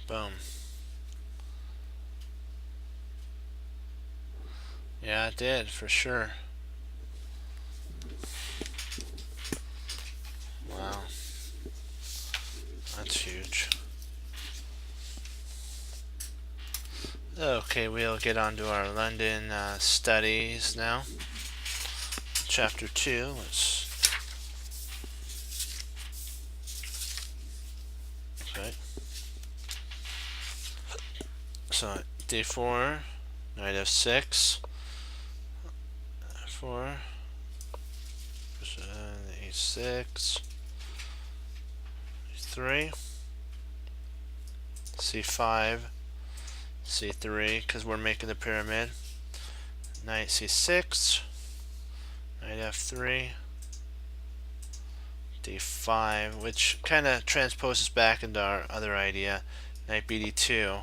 Boom. Yeah, it did, for sure. Wow. That's huge. Okay, we'll get on to our London studies now. Chapter 2. Okay. So, d4, knight f6, f4, e6, e3, c5, c3, because we're making the pyramid, knight c6, Knight f3, d5, which kind of transposes back into our other idea. Knight bd2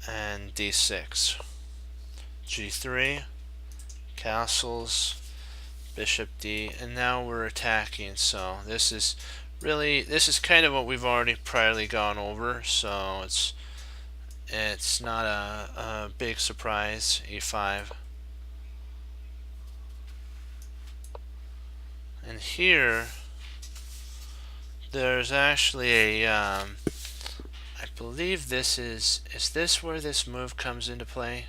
and d6, g3, castles, bishop d, and now we're attacking. So this is kind of what we've already priorly gone over, so it's not a big surprise. E5, and here there's actually a I believe this is this where this move comes into play?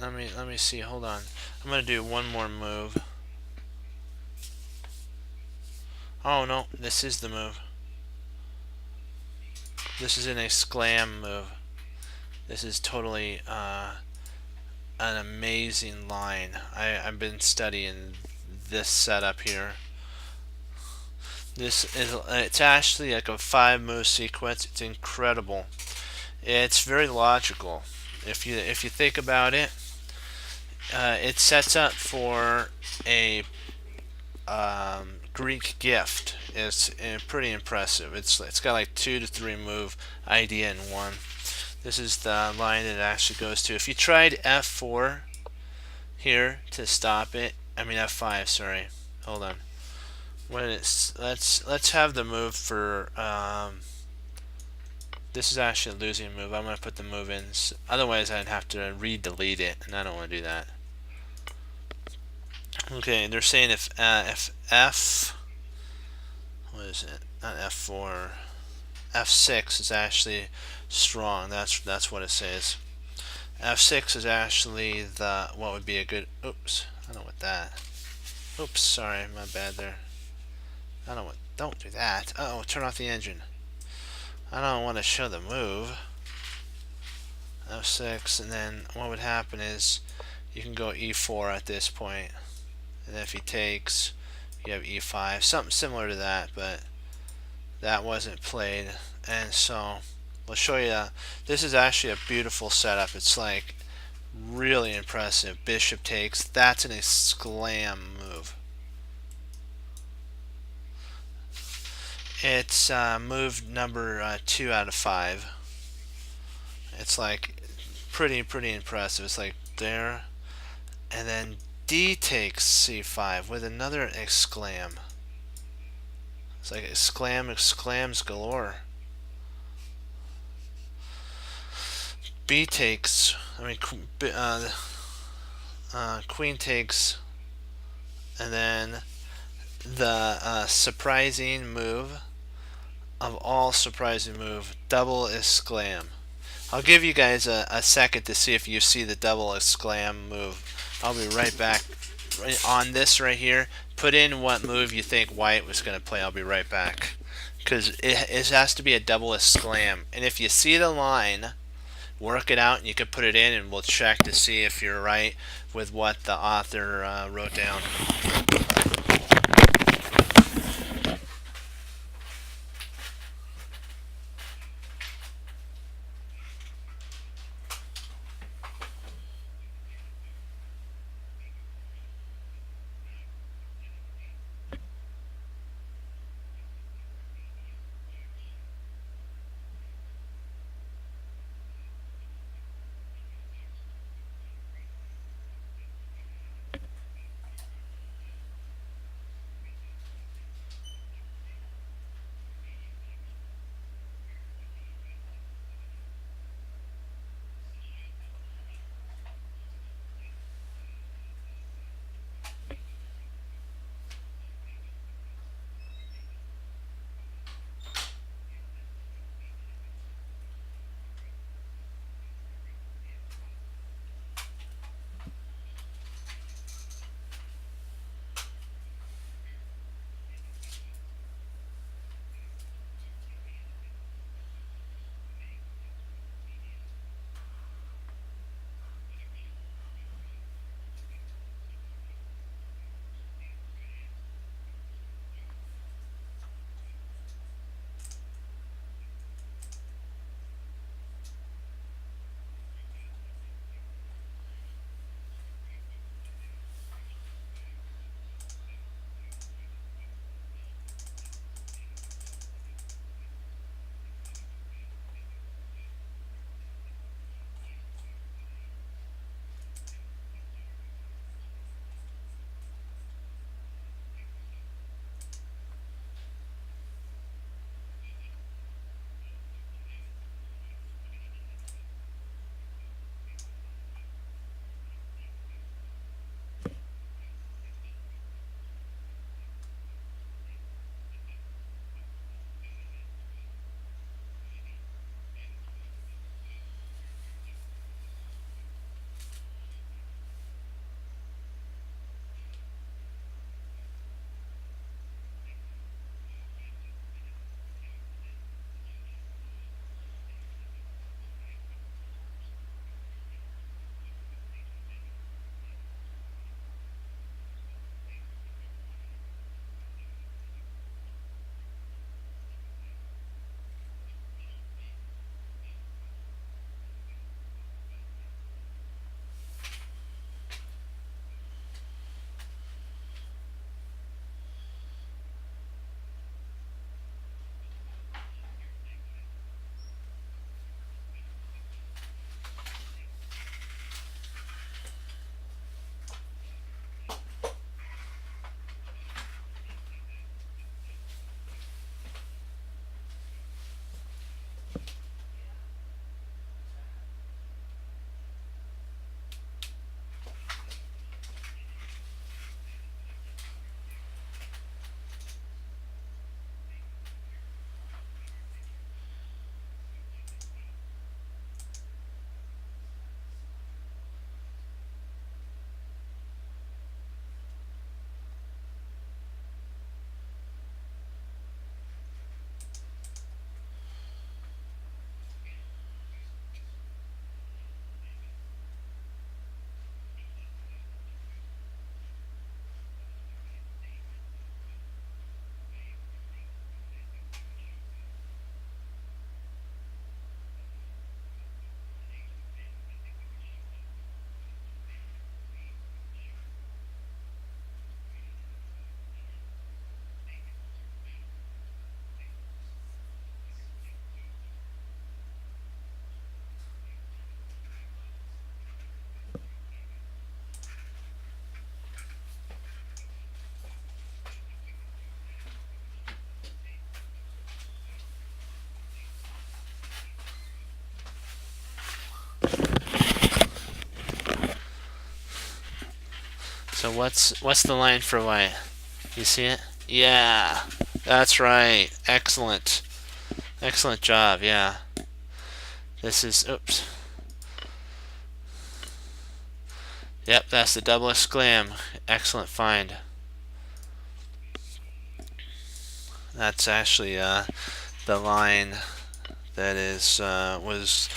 Let me see. Hold on. I'm gonna do one more move. Oh no, this is the move. This is an exclam move. This is totally an amazing line. I've been studying this setup here. It's actually like a 5-move sequence. It's incredible. It's very logical. If you think about it, it sets up for a Greek gift. It's pretty impressive. It's got like 2 to 3 move idea in one. This is the line that it actually goes to. If you tried f4 here to stop it, I mean f5. Sorry, hold on. Let's have the move for this is actually a losing move. I'm gonna put the move in. Otherwise, I'd have to re-delete it, and I don't want to do that. Okay, they're saying if f, what is it? Not f4, f6 is actually strong. That's what it says. f6 is actually what would be a good. Oops, I don't want that. Oops, sorry, my bad there. I don't want. Don't do that. Uh oh, turn off the engine. I don't want to show the move. f6, and then what would happen is you can go e4 at this point, and if he takes, you have e5, something similar to that, but that wasn't played. And so we'll show you. This is actually a beautiful setup. It's like really impressive. Bishop takes. That's an exclam move. It's move number 2 out of 5. It's like pretty impressive. It's like there, and then D takes c5 with another exclam. It's like exclams galore. B takes. I mean, queen takes, and then the surprising move of all surprising move, double exclam. I'll give you guys a second to see if you see the double exclam move. I'll be right back. On this right here, put in what move you think white was going to play. I'll be right back. Because it has to be a double exclam. And if you see the line, work it out and you can put it in and we'll check to see if you're right with what the author wrote down. So what's the line for white? You see it? Yeah, that's right. Excellent. Excellent job, yeah. This is, oops. Yep, that's the double exclam. Excellent find. That's actually the line that is was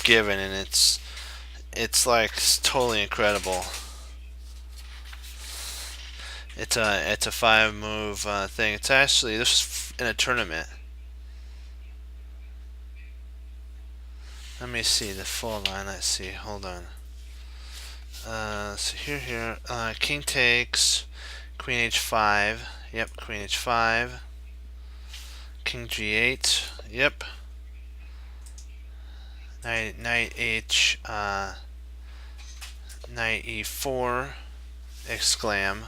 given, and it's like totally incredible. It's a 5-move thing. It's actually, this is in a tournament. Let me see the full line. Let's see. Hold on. So here. King takes. Queen h5. Yep. Queen h5. King g8. Yep. Knight h. Knight e4. Exclam.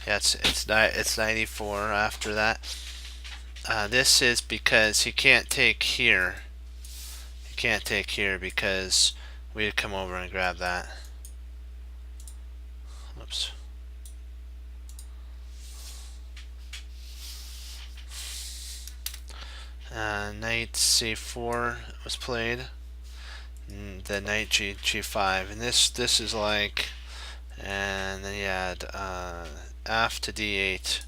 Yeah, it's 94 after that. This is because he can't take here. He can't take here because we'd come over and grab that. Oops. Knight c4 was played. The knight g5, and this is like, and then you had f to d8,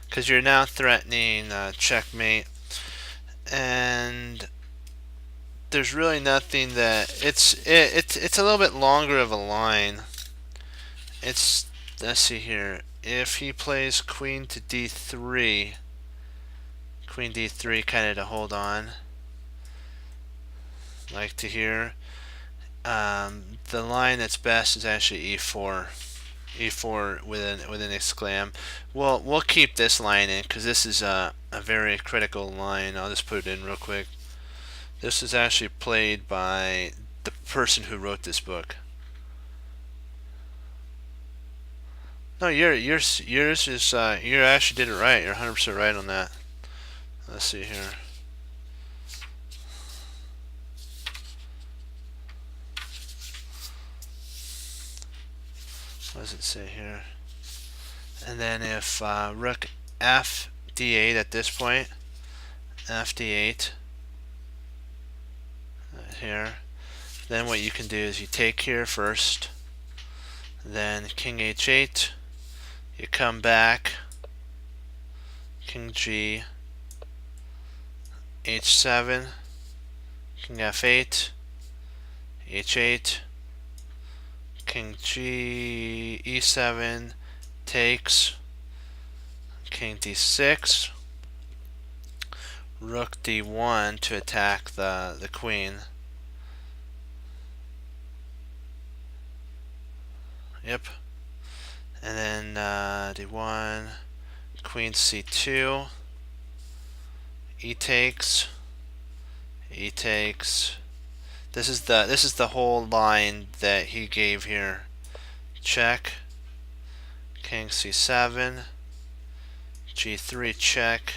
because you're now threatening checkmate, and there's really nothing that it's a little bit longer of a line. It's, let's see here, if he plays queen to d3, queen d3 kind of to hold on, like to here. The line that's best is actually e4. E4 with an exclam. We'll keep this line in because this is a very critical line. I'll just put it in real quick. This is actually played by the person who wrote this book. No, yours is you actually did it right. You're 100% right on that. Let's see here. What does it say here? And then if rook f d8 at this point, f d8 here, then what you can do is you take here first, then king h8, you come back, king g, h7, king f8, h8, king g, e7, takes, king d6, rook d1 to attack the queen. Yep. And then d1, queen c2, e takes, e takes. This is the whole line that he gave here. Check, king c7, g3 check,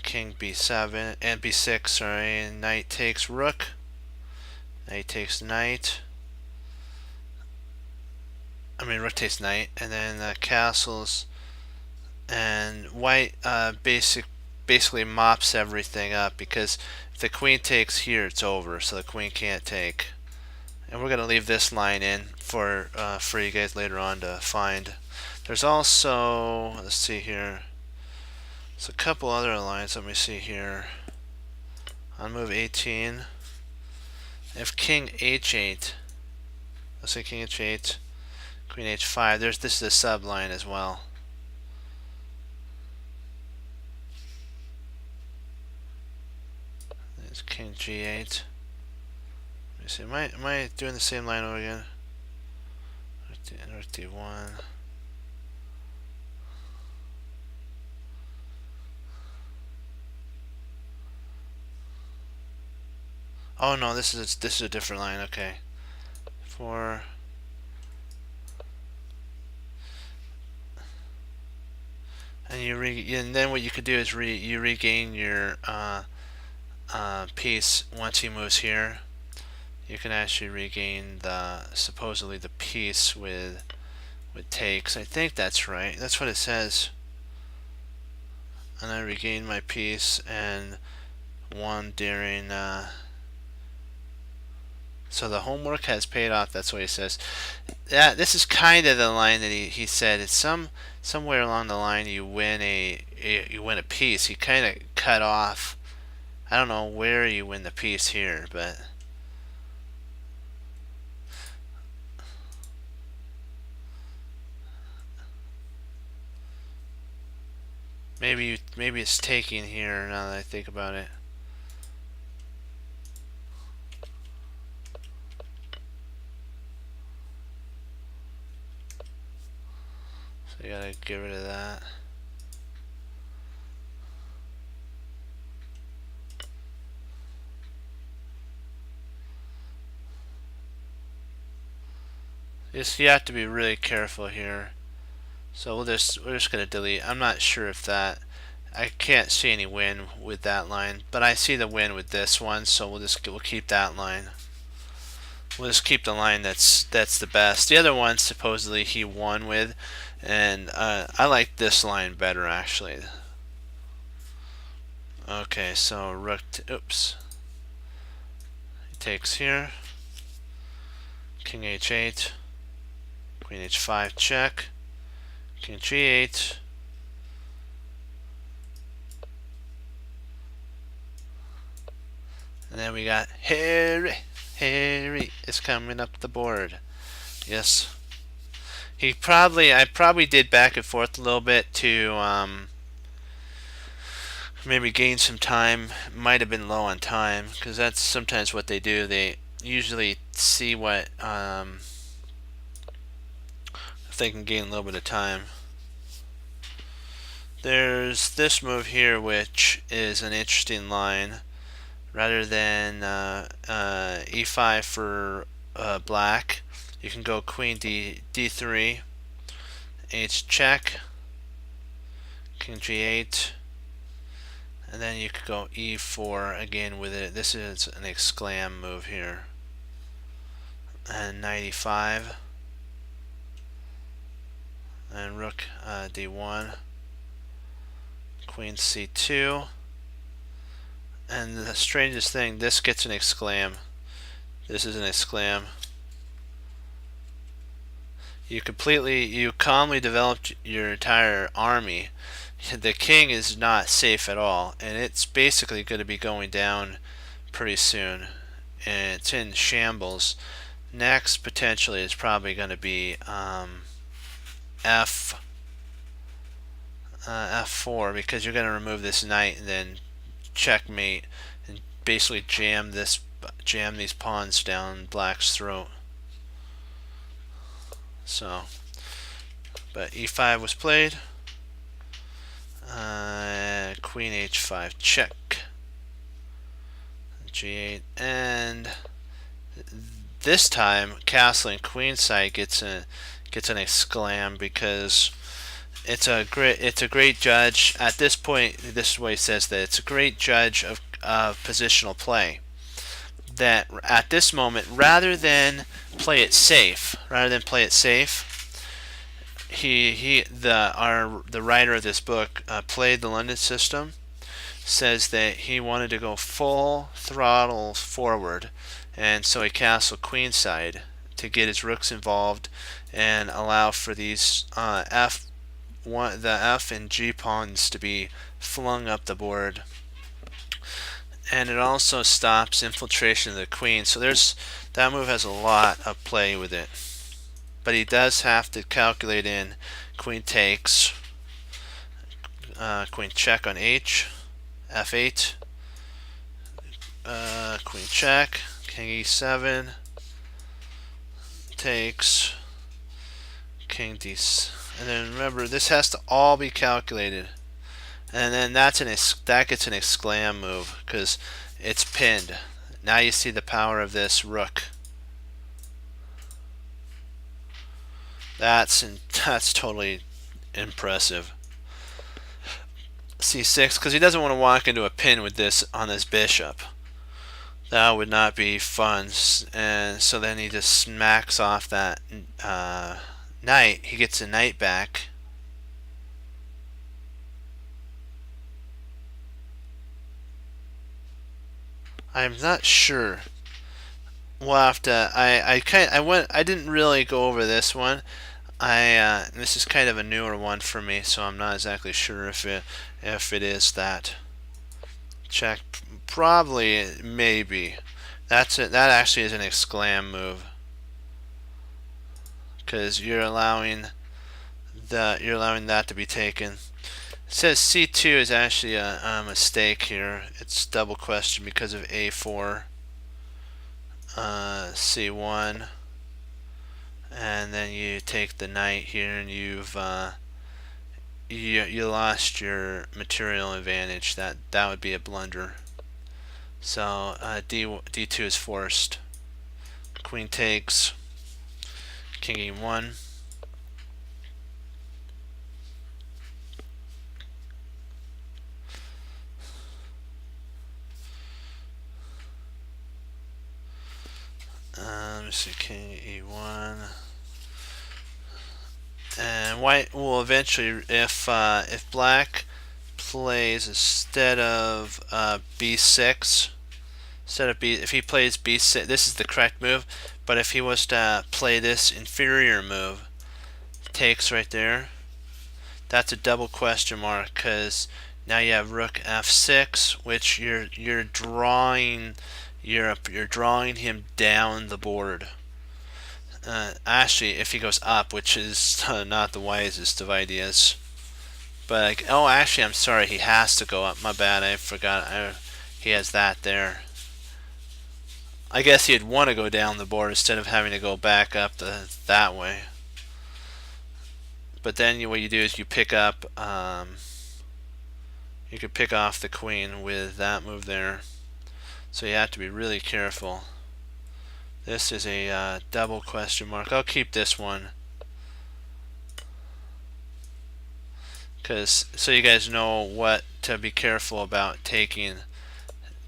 king b7 and b6, sorry, and knight takes rook, knight takes knight, rook takes knight, and then castles, and white basically mops everything up, because if the queen takes here, it's over, so the queen can't take. And we're going to leave this line in for you guys later on to find. There's also, let's see here, there's a couple other lines. Let me see here. On move 18, if king h8, let's say king h8, queen h5, this is a sub line as well. There's king g8. Let me see, am I doing the same line over again? Rook d1. Oh no, this is a different line. Okay. and then what you could do is you regain your piece once he moves here. You can actually regain supposedly the piece with takes. I think that's right. That's what it says. And I regain my piece and one during. So the homework has paid off. That's what he says. Yeah, this is kind of the line that he said. It's somewhere along the line you win a piece. He kind of cut off. I don't know where you win the piece here, but maybe it's taking here now that I think about it. So you gotta get rid of that. You have to be really careful here. So we're just gonna delete. I'm not sure if that. I can't see any win with that line, but I see the win with this one. So we'll keep that line. We'll just keep the line that's the best. The other one supposedly he won with, and I like this line better actually. Okay, so rook. Oops. He takes here. King h8. Queen h5 check. King g8. And then we got Harry is coming up the board. Yes. I probably did back and forth a little bit to maybe gain some time. Might have been low on time because that's sometimes what they do. They usually see what if they can gain a little bit of time. There's this move here which is an interesting line. Rather than e5 for black, you can go queen d3, h check, king g8, and then you could go e4 again with it. This is an exclam move here, and knight e5, and rook d1, queen c2. And the strangest thing, this gets an exclam. This is an exclam. You calmly developed your entire army. The king is not safe at all, and it's basically going to be going down pretty soon. And it's in shambles. Next, potentially, is probably going to be f4, because you're going to remove this knight and then checkmate and basically jam these pawns down black's throat. So, but e5 was played. Queen h5 check, g8, and this time castling queenside gets an exclam because it's a great judge at this point. This is what he says, that it's a great judge of positional play. That at this moment, rather than play it safe, the writer of this book played the London system. Says that he wanted to go full throttle forward, and so he castled queenside to get his rooks involved and allow for these the F and G pawns to be flung up the board. And it also stops infiltration of the queen. So that move has a lot of play with it. But he does have to calculate in queen takes, queen check on h, f8, queen check, king e7, takes, king d7. And then remember, this has to all be calculated. And then that gets an exclam move because it's pinned. Now you see the power of this rook. That's totally impressive. c6 because he doesn't want to walk into a pin with this on his bishop. That would not be fun. And so then he just smacks off that knight. He gets a knight back. I'm not sure. We'll have to. I didn't really go over this one. This is kind of a newer one for me, so I'm not exactly sure if it is that. Check, probably, maybe. That's it. That actually is an exclam move, because you're allowing that to be taken. It says C2 is actually a mistake here. It's double question because of A4, C1, and then you take the knight here, and you lost your material advantage. That would be a blunder. So D2 is forced. Queen takes. King E1. Let me see, King E1. And white will eventually, if black plays instead of B6, if he plays B6, this is the correct move. But if he was to play this inferior move, takes right there, that's a double question mark, because now you have rook F6, which you're drawing him down the board. Actually, if he goes up, which is not the wisest of ideas. But like, oh, actually, I'm sorry, he has to go up. My bad, I forgot. He has that there. I guess he'd want to go down the board instead of having to go back up that way. But then what you do is you pick up. You could pick off the queen with that move there. So you have to be really careful. This is a double question mark. I'll keep this one, so you guys know what to be careful about taking.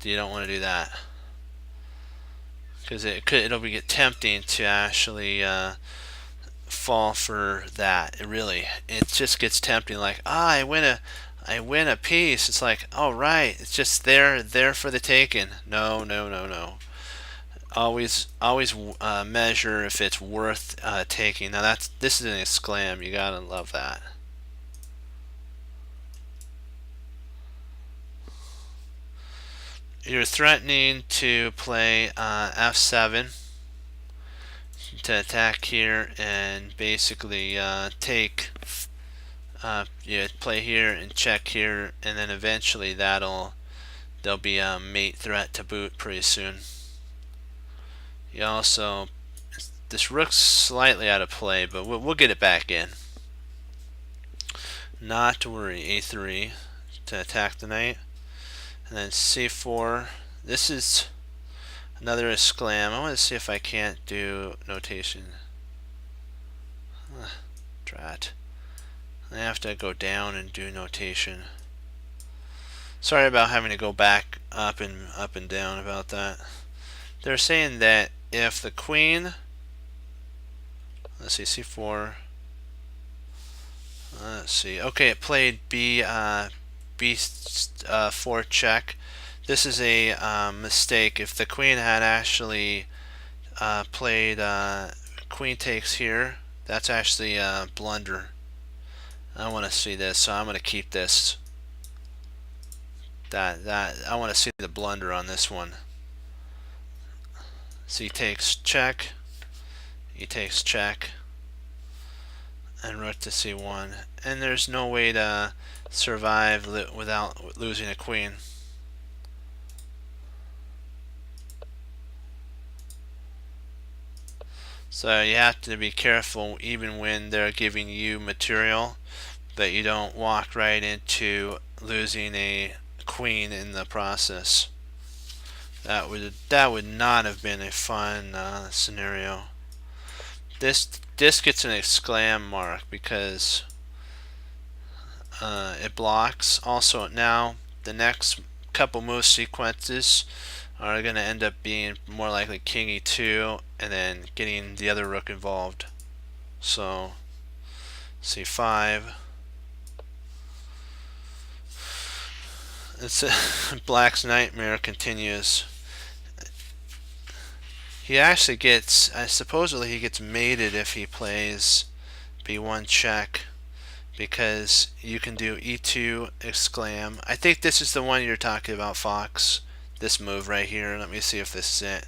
You don't want to do that, because it'll get tempting to actually fall for that. It just gets tempting. Like, I win a piece. It's like, oh right, it's just there for the taking. No. Always measure if it's worth taking. Now this is an exclam. You gotta love that. You're threatening to play F7 to attack here and basically take. You play here and check here, and then eventually there'll be a mate threat to boot pretty soon. You also, this rook's slightly out of play, but we'll get it back in. Not to worry. A3 to attack the knight, and then C4. This is another exclam. I want to see if I can't do notation. Drat. I have to go down and do notation. Sorry about having to go back up and down about that. They're saying that if the queen, let's see, C4. Let's see. Okay, it played B4 check. This is a mistake. If the queen had actually played queen takes here, that's actually a blunder. I want to see this, so I'm going to keep this. I want to see the blunder on this one. So he takes check, and rook to C1, and there's no way to survive without losing a queen. So you have to be careful even when they're giving you material, that you don't walk right into losing a queen in the process. That would not have been a fun scenario. This gets an exclam mark because it blocks. Also, now the next couple move sequences are going to end up being more likely king e2 and then getting the other rook involved. So c5. It's Black's nightmare continues. He actually gets, supposedly he gets mated if he plays b1 check, because you can do e2 exclam. I think this is the one you're talking about, Fox. This move right here. Let me see if this is it.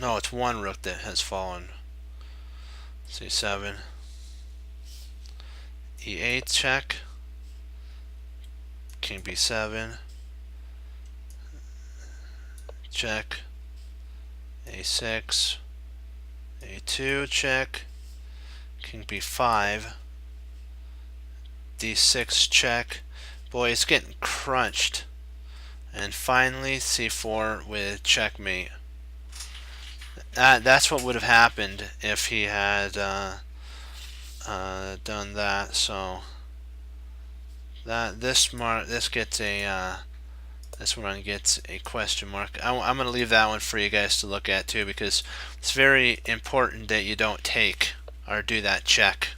No, it's one rook that has fallen. c7. e8 check. King b7. Check. a6. a2 check. King b5. d6 check. Boy, it's getting crunched. And finally c4 with checkmate. That's what would have happened if he had done that. So that this gets a this one gets a question mark. I'm going to leave that one for you guys to look at too, because it's very important that you don't take or do that check.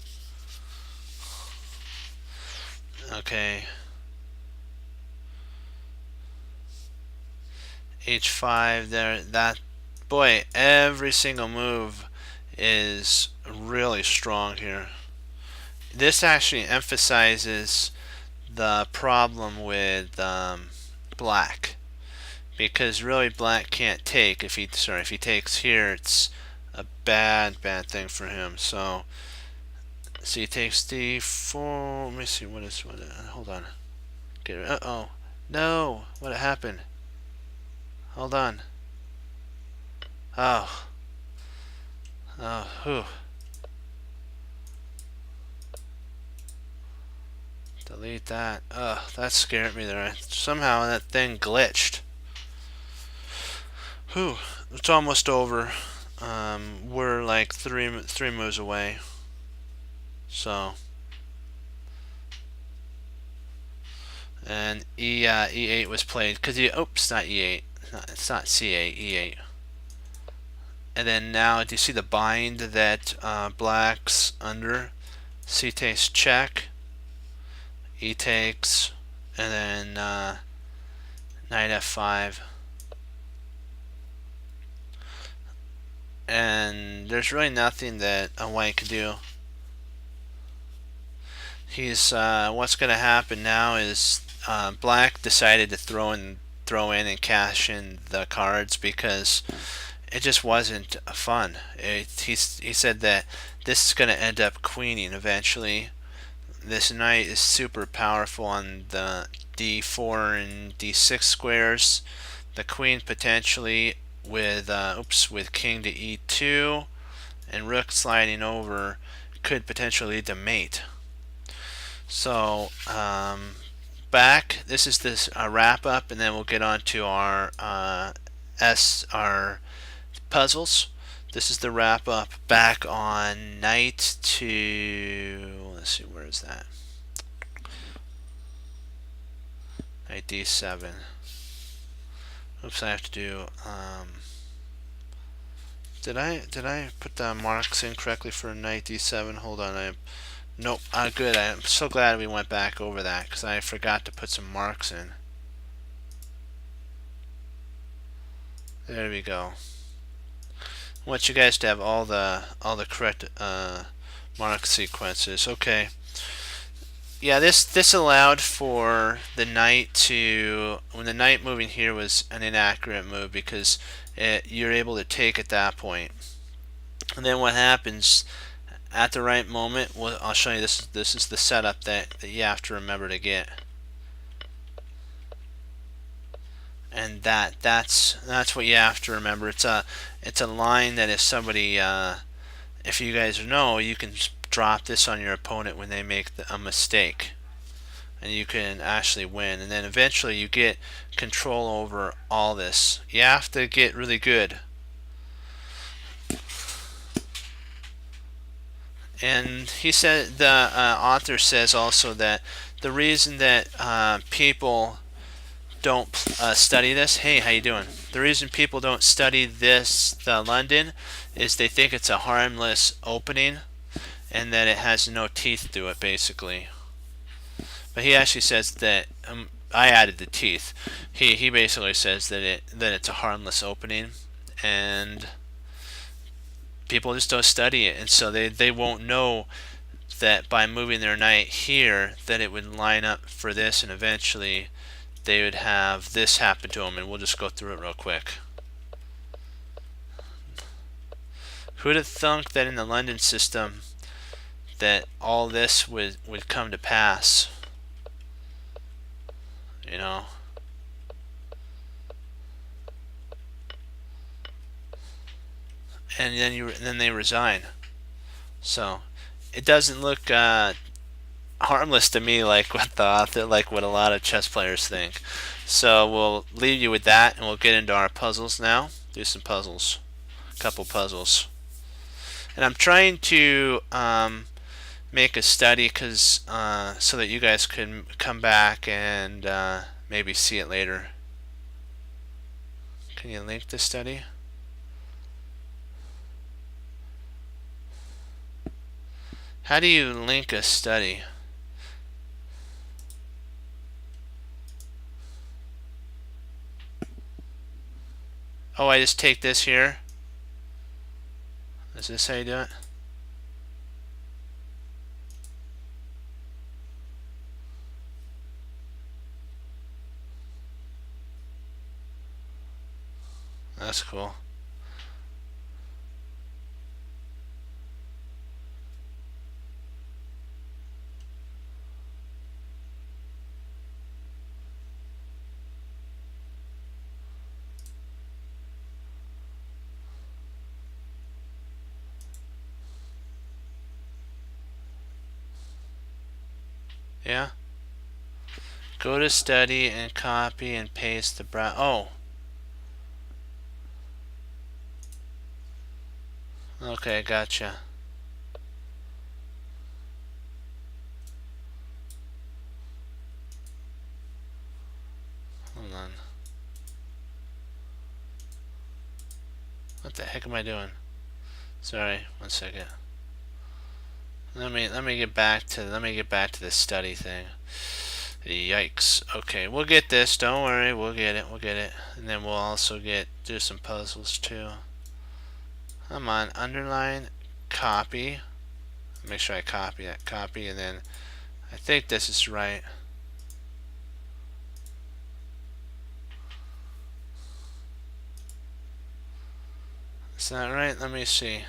Okay. h5 there. That, boy, every single move is really strong here. This actually emphasizes the problem with Black, because really Black can't take. If he takes here, it's a bad thing for him. So he takes d4. Let me see what hold on. Uh-oh. No, what happened? Hold on. Oh. Whew. Delete that. That scared me there. Somehow that thing glitched. Whew. It's almost over. We're like three moves away. So. And E8 was played because oops, not E8. It's not C8. E8. And then now, do you see the bind that Black's under? C takes check. E takes, and then knight f5, and there's really nothing that a white can do. He's what's going to happen now is Black decided to throw in and cash in the cards because it just wasn't fun. He said that this is going to end up queening eventually. This knight is super powerful on the d4 and d6 squares. The queen potentially with with king to e2 and rook sliding over could potentially lead to mate. So back. This is this wrap up, and then we'll get on to our our puzzles. This is the wrap up. Back on knight to, let's see, where is that? Knight d7. Oops, I have to do. Did I put the marks in correctly for knight d7? Hold on. Nope. Good. I'm so glad we went back over that because I forgot to put some marks in. There we go. I want you guys to have all the correct mark sequences. Okay. Yeah, this allowed for the knight to, when the knight moving here was an inaccurate move because you're able to take at that point. And then what happens at the right moment? Well, I'll show you this. This is the setup that you have to remember to get. And that's what you have to remember. It's a line that if somebody, if you guys know, you can drop this on your opponent when they make a mistake, and you can actually win. And then eventually you get control over all this. You have to get really good. And he said, the author says also that the reason that people don't study this. Hey, how you doing? The reason people don't study this, the London, is they think it's a harmless opening and that it has no teeth to it, basically. But he actually says that I added the teeth. He basically says that it's a harmless opening, and people just don't study it, and so they won't know that by moving their knight here that it would line up for this, and eventually they would have this happen to them. And we'll just go through it real quick. Who'd have thunk that in the London system that all this would come to pass? You know. And then they resign. So it doesn't look harmless to me, like what the author, like what a lot of chess players think. So we'll leave you with that, and we'll get into our puzzles now. Do some puzzles, a couple puzzles, and I'm trying to make a study because so that you guys can come back and maybe see it later. Can you link the study? How do you link a study? Oh, I just take this here. Is this how you do it? That's cool. Yeah. Go to study and copy and paste the Oh. Okay, gotcha. Hold on. What the heck am I doing? Sorry, 1 second. Let me get back to this study thing. Yikes. Okay, we'll get this. Don't worry, we'll get it. We'll get it, and then we'll also do some puzzles too. Come on, underline, copy. Make sure I copy that. Copy, and then I think this is right. Is that right? Let me see.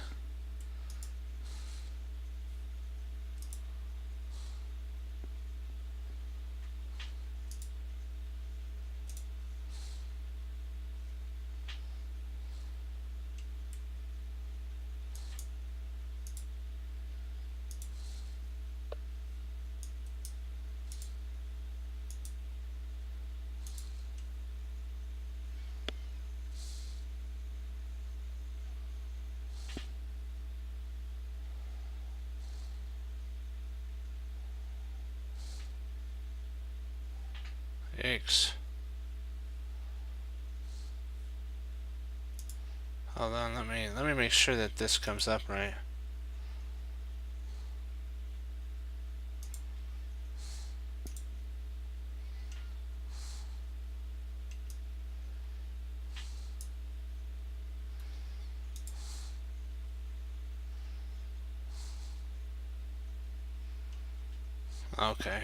Yikes. Hold on, let me make sure that this comes up right. Okay.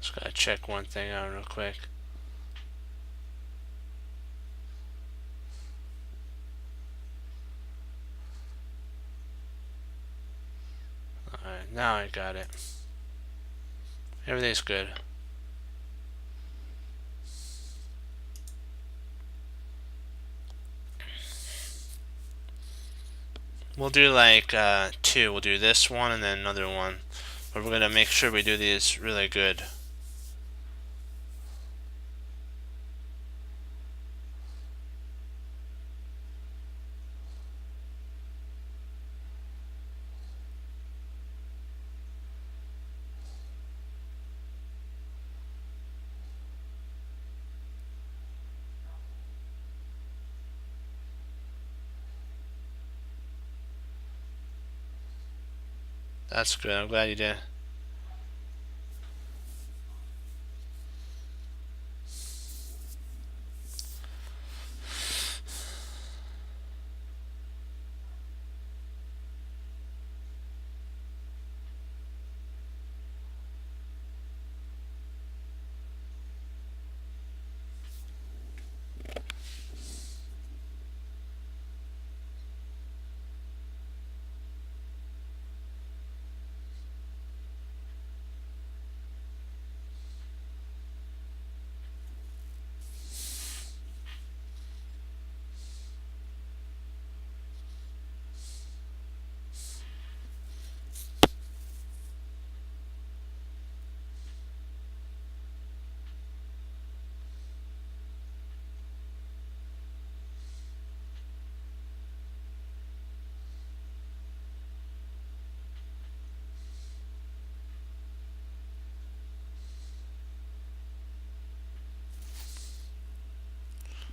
Just gotta check one thing out real quick. Alright, now I got it. Everything's good. We'll do like two. We'll do this one and then another one. But we're gonna make sure we do these really good. That's good. I'm glad you did.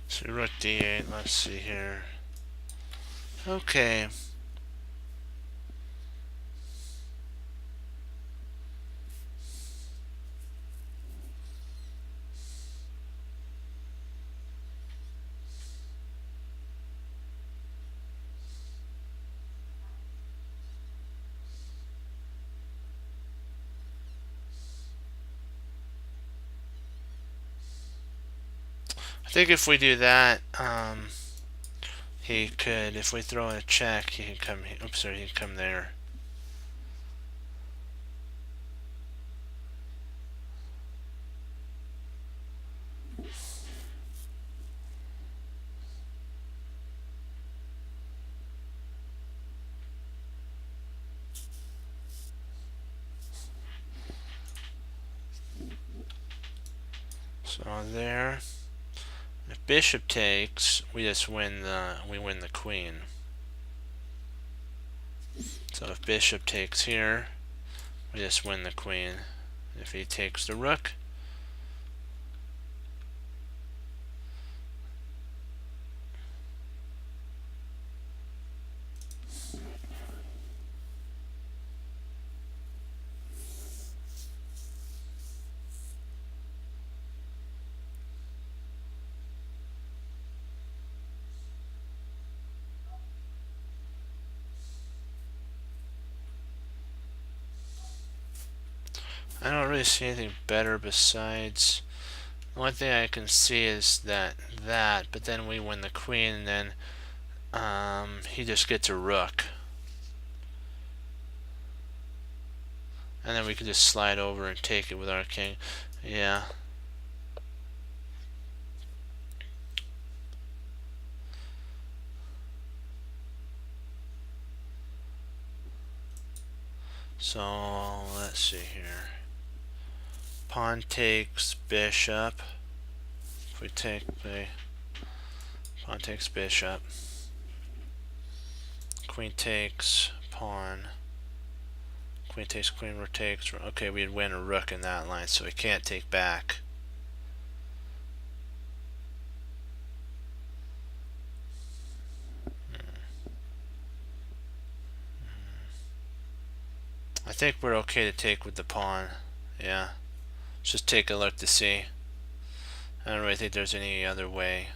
So rook d8. Let's see here. Okay. I think if we do that, he could, if we throw in a check, he can come, oops, sorry, he can come there. So there. If bishop takes, we just win the queen. So if bishop takes here, we just win the queen. If he takes the rook, I don't really see anything better besides, the only thing I can see is that, but then we win the queen, and then he just gets a rook. And then we can just slide over and take it with our king. Yeah. So let's see here. Pawn takes bishop. If we take the pawn takes bishop. Queen takes pawn. Queen takes queen, rook takes. Okay, we'd win a rook in that line, so we can't take back. I think we're okay to take with the pawn. Yeah. Let's just take a look to see. I don't really think there's any other way.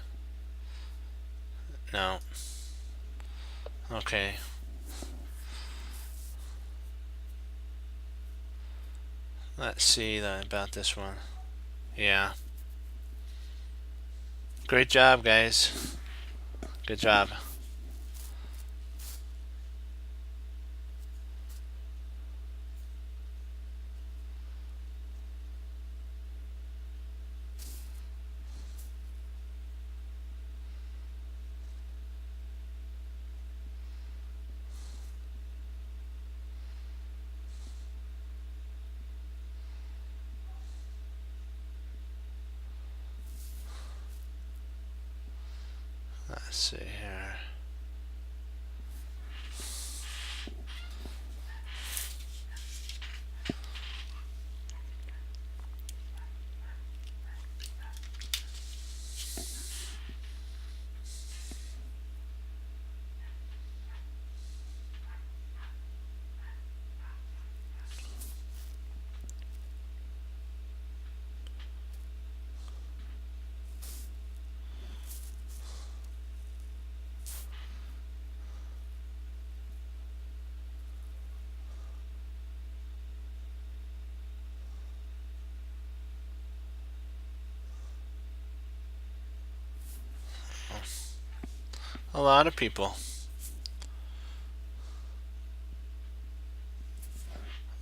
No. Okay. Let's see about this one. Yeah. Great job, guys. Good job. see here. A lot of people.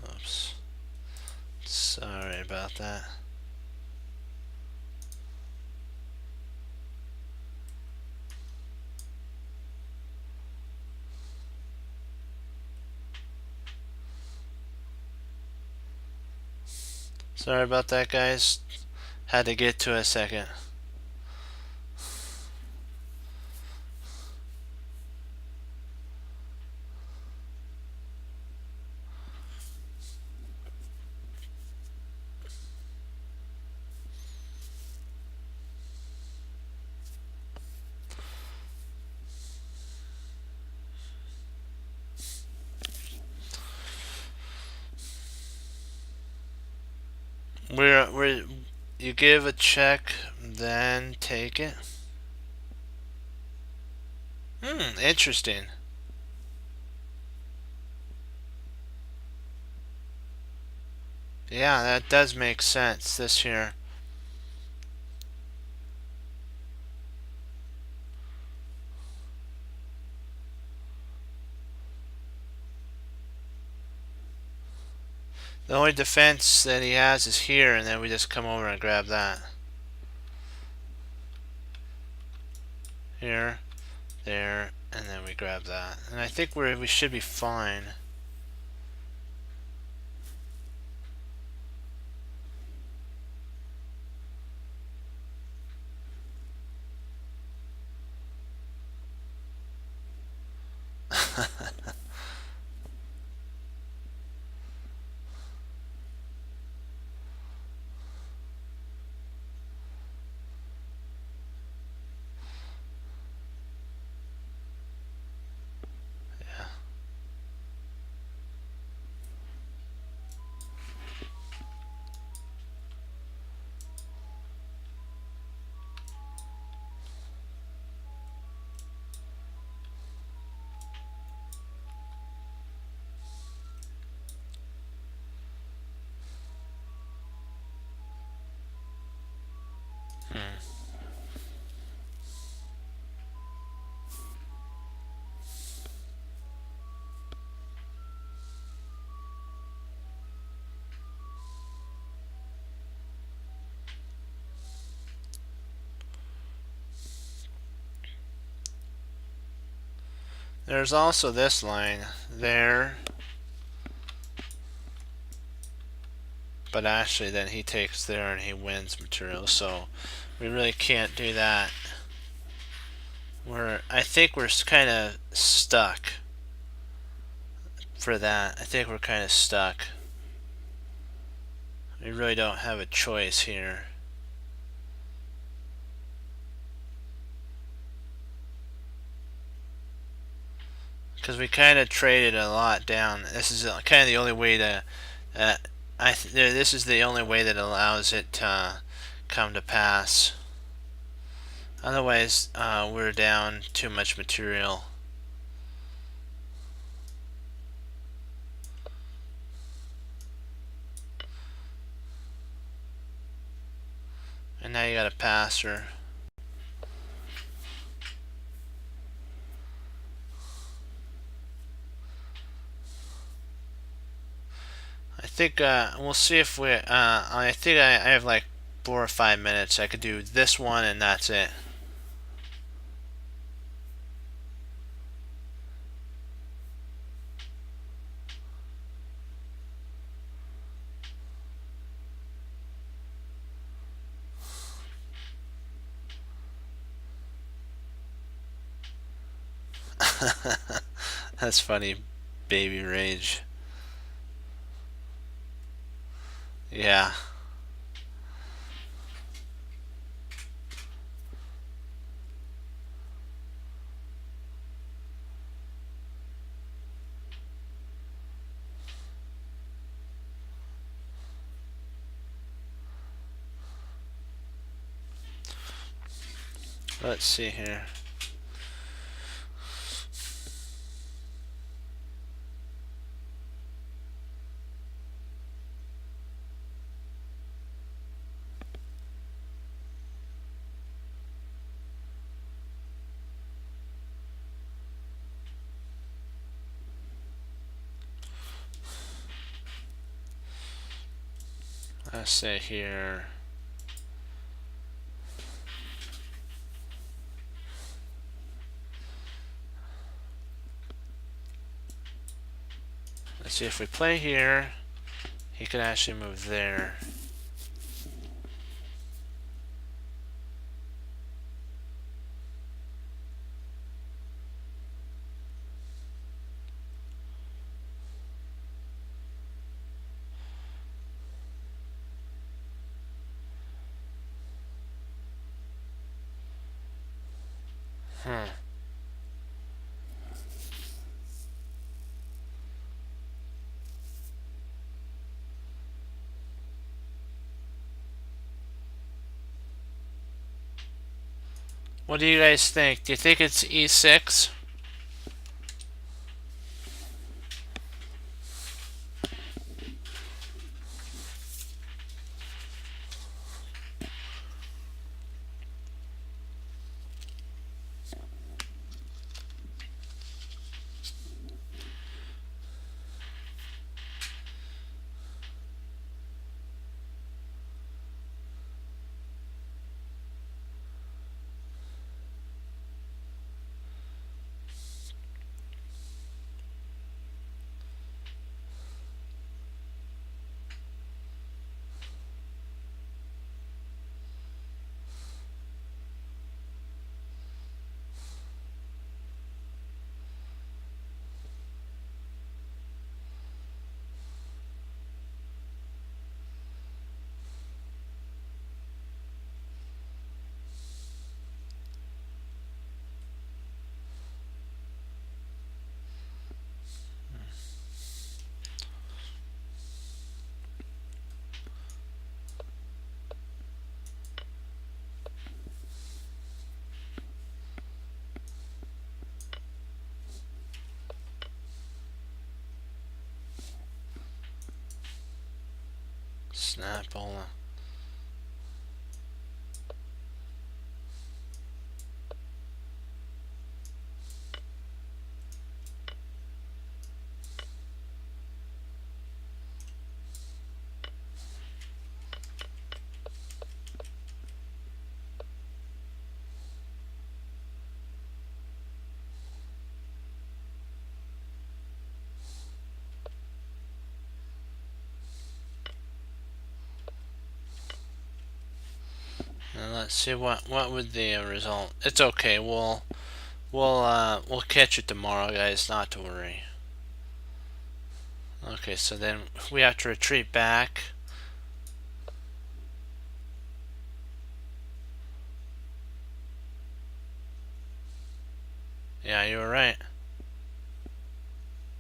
Oops. Sorry about that. Sorry about that, guys. Had to get to a second. You give a check, then take it. Interesting. Yeah, that does make sense this here. The only defense that he has is here, and then we just come over and grab that. Here, there, and then we grab that. And I think we should be fine. There's also this line there, but actually then he takes there and he wins material, so we really can't do that. I think we're kind of stuck for that. I think we're kind of stuck. We really don't have a choice here. Because we kind of traded a lot down. This is kind of the only way to. This is the only way that allows it to come to pass. Otherwise, we're down too much material. And now you got a passer. I think we'll see if we. I think I have like 4 or 5 minutes. I could do this one and that's it. That's funny, baby rage. Yeah. Let's see here. Let's say here. Let's see if we play here. He could actually move there. Hmm. What do you guys think? Do you think it's e6? Snapola. Now let's see what would the result. It's okay. We'll catch it tomorrow, guys. Not to worry. Okay, so then we have to retreat back. Yeah, you were right.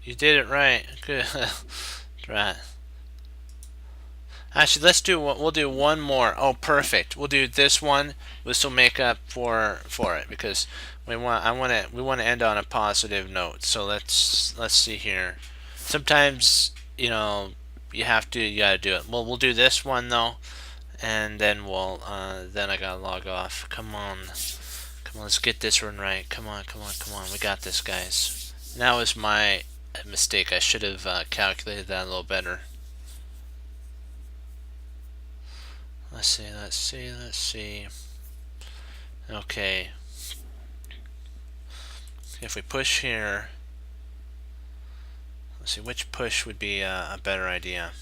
You did it right. Good. Right. Actually, let's do we'll do one more. Oh, perfect. We'll do this one. This will make up for it because we want to end on a positive note. So let's see here. Sometimes you gotta do it. We'll do this one though, and then then I gotta log off. Come on, let's get this one right. Come on. We got this, guys. That was my mistake. I should have calculated that a little better. Let's see. Okay. If we push here, let's see which push would be a better idea.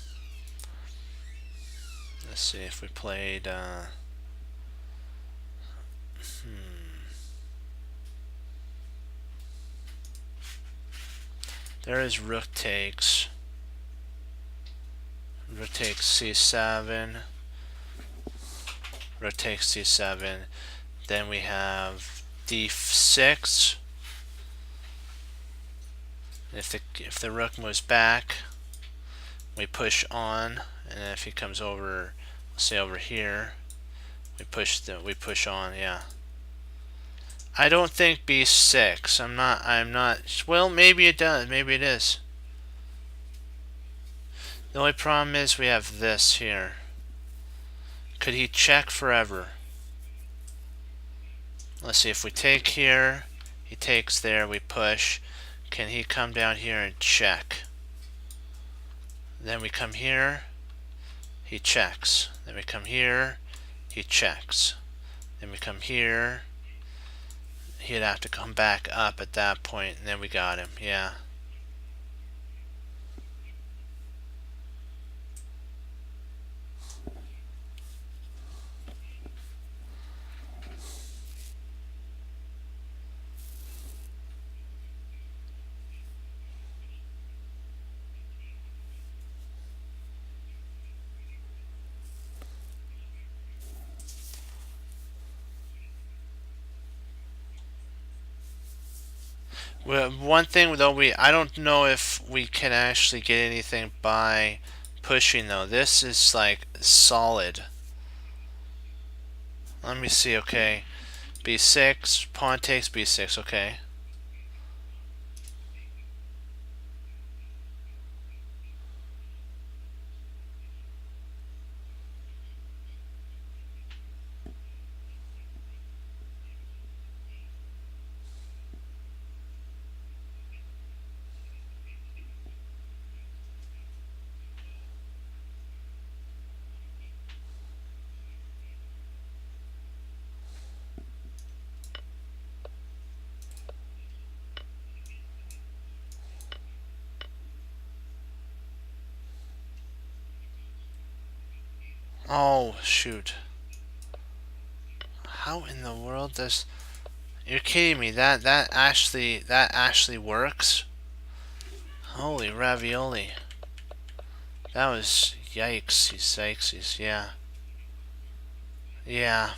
Let's see if we played. There is rook takes. Rook takes c7. Rook takes c7. Then we have d6. If the rook moves back, we push on, and then if he comes over, let's say over here, we push on. Yeah. I don't think b6. I'm not. Well, maybe it does. Maybe it is. The only problem is we have this here. Could he check forever? Let's see, if we take here, he takes there, we push. Can he come down here and check? Then we come here, he checks. Then we come here, he checks. Then we come here, he'd have to come back up at that point, and then we got him. Yeah. Well, one thing though, I don't know if we can actually get anything by pushing though. This is like solid. Let me see. Okay, b6, pawn takes b6. Okay. Oh shoot! How in the world does? You're kidding me? That actually works? Holy ravioli! That was yikesies, yikesies. Yeah, yeah.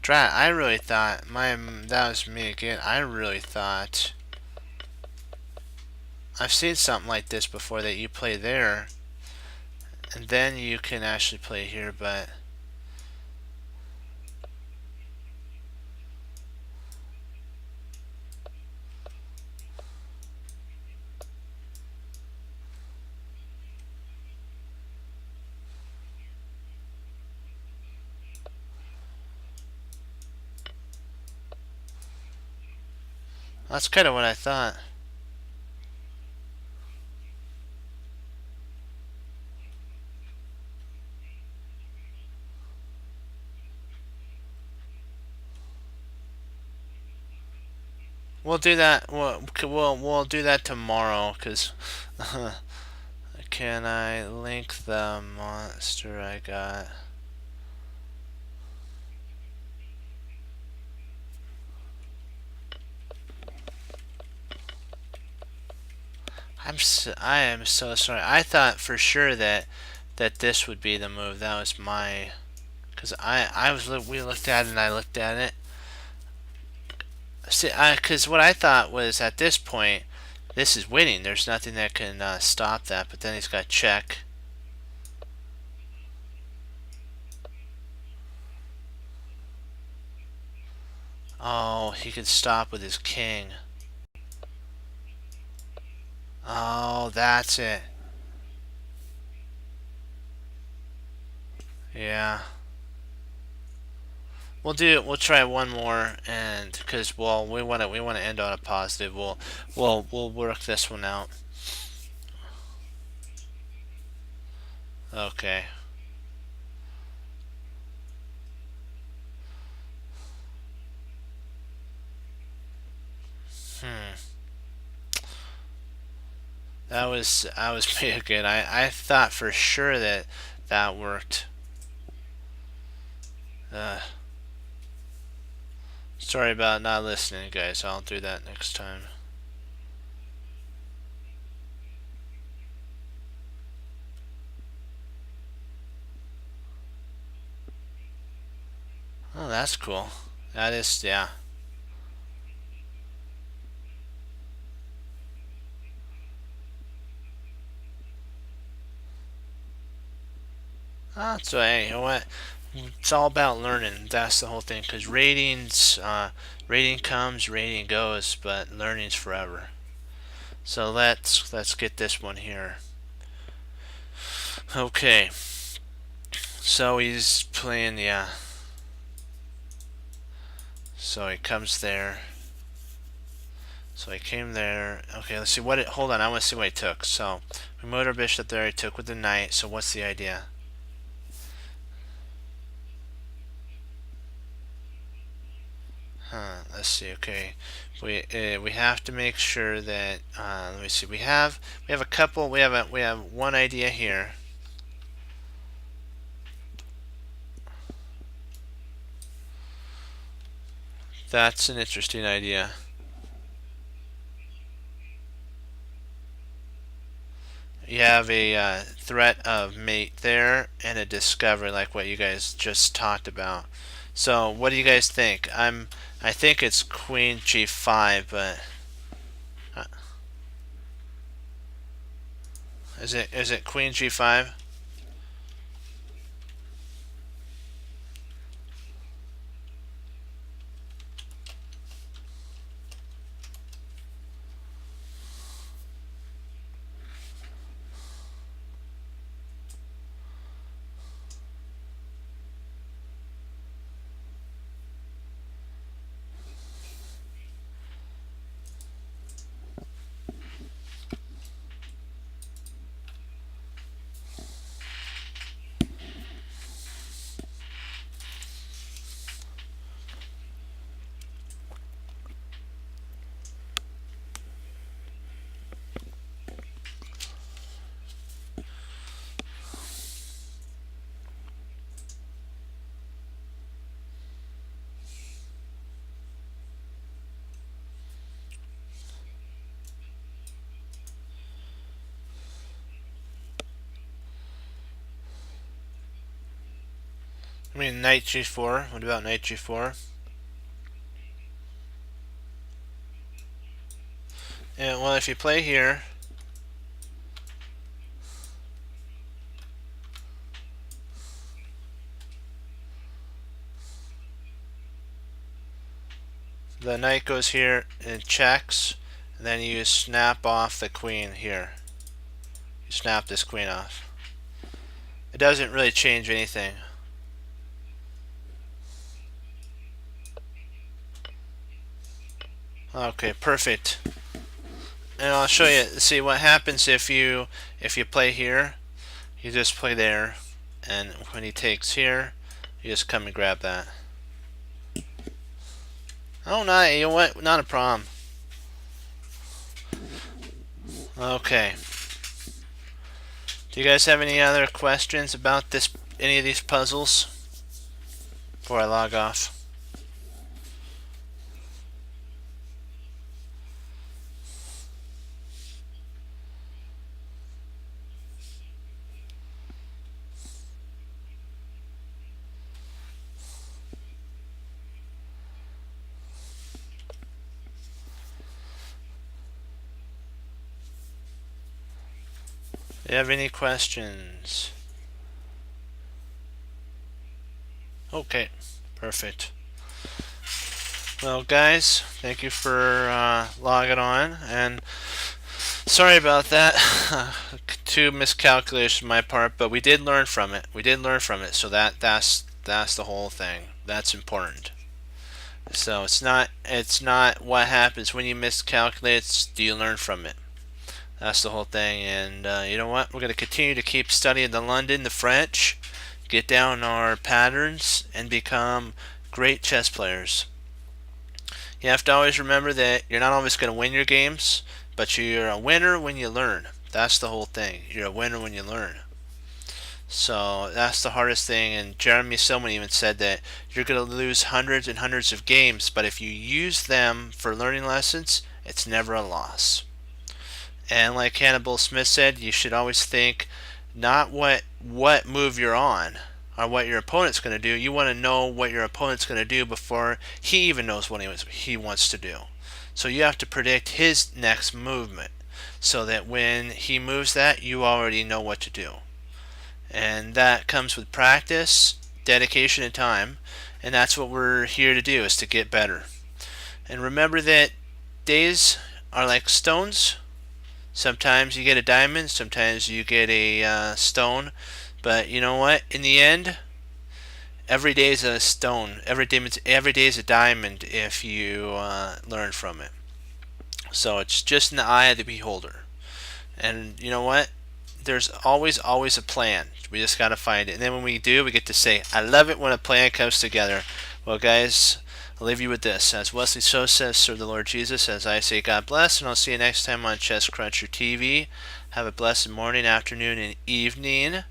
Drat! I really thought that was me again. I really thought I've seen something like this before, that you play there, and then you can actually play here, but. That's kind of what I thought. We'll do that. We'll do that tomorrow. Cause can I link the monster I got? I am so sorry. I thought for sure that this would be the move. That was my, because we looked at it and I looked at it. See, because what I thought was, at this point, this is winning. There's nothing that can stop that. But then he's got check. Oh, he could stop with his king. Oh, that's it. Yeah. We'll try one more, and because we want to end on a positive. We'll work this one out. Okay. That was pretty good. I thought for sure that worked. Sorry about not listening, guys. I'll do that next time. Oh, that's cool. That is, yeah. Oh, so hey, you know what? It's all about learning. That's the whole thing. Because rating comes, rating goes, but learning's forever. So let's get this one here. Okay. So he's playing, yeah. So he comes there. So he came there. Okay, let's see what it. Hold on, I want to see what he took. So we moved our bishop there. He took with the knight. So what's the idea? Let's see. Okay, we have to make sure that let me see. We have a couple. We have one idea here. That's an interesting idea. You have a threat of mate there and a discovery, like what you guys just talked about. So what do you guys think? I think it's Queen G5, but uh, is it Queen G5? I mean Knight G4. What about Knight G4? Yeah, well, if you play here, the knight goes here and checks, and then you snap off the queen here. You snap this queen off. It doesn't really change anything. Okay, perfect. And I'll show you. See what happens if you play here. You just play there, and when he takes here, you just come and grab that. Oh, not you know what? Not a problem. Okay. Do you guys have any other questions about this? Any of these puzzles? Before I log off. Do you have any questions? Okay, perfect. Well, guys, thank you for logging on, and sorry about that. Two miscalculations on my part, but we did learn from it. We did learn from it, so that's the whole thing. That's important. So it's not what happens when you miscalculate. It's do you learn from it? That's the whole thing. And you know what? We're going to continue to keep studying the London, the French, get down our patterns, and become great chess players. You have to always remember that you're not always going to win your games, but you're a winner when you learn. That's the whole thing. You're a winner when you learn. So that's the hardest thing. And Jeremy Silman even said that you're going to lose hundreds and hundreds of games, but if you use them for learning lessons, it's never a loss. And like Hannibal Smith said, you should always think not what move you're on. or what your opponent's going to do. You want to know what your opponent's going to do before he even knows what he wants to do. So you have to predict his next movement so that when he moves that, you already know what to do. And that comes with practice, dedication, and time. And that's what we're here to do, is to get better. And remember that days are like stones. Sometimes you get a diamond, sometimes you get a stone. But you know what? In the end, every day is a stone. Every day is a diamond if you learn from it. So it's just in the eye of the beholder. And you know what? There's always a plan. We just got to find it. And then when we do, we get to say, I love it when a plan comes together. Well, guys, I'll leave you with this. As Wesley So says, serve the Lord Jesus. As I say, God bless. And I'll see you next time on Chess Cruncher TV. Have a blessed morning, afternoon, and evening.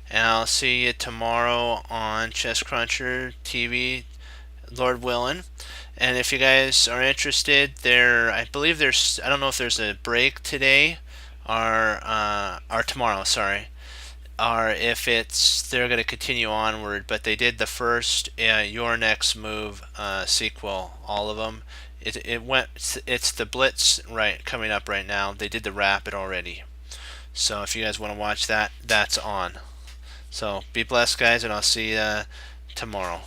And I'll see you tomorrow on Chess Cruncher TV, Lord willing. And if you guys are interested, I believe I don't know if there's a break today or tomorrow, sorry, or if they're going to continue onward. But they did the first Your Next Move sequel, all of them. It's the Blitz coming up right now. They did the Rapid already. So if you guys want to watch that, that's on. So be blessed, guys, and I'll see you tomorrow.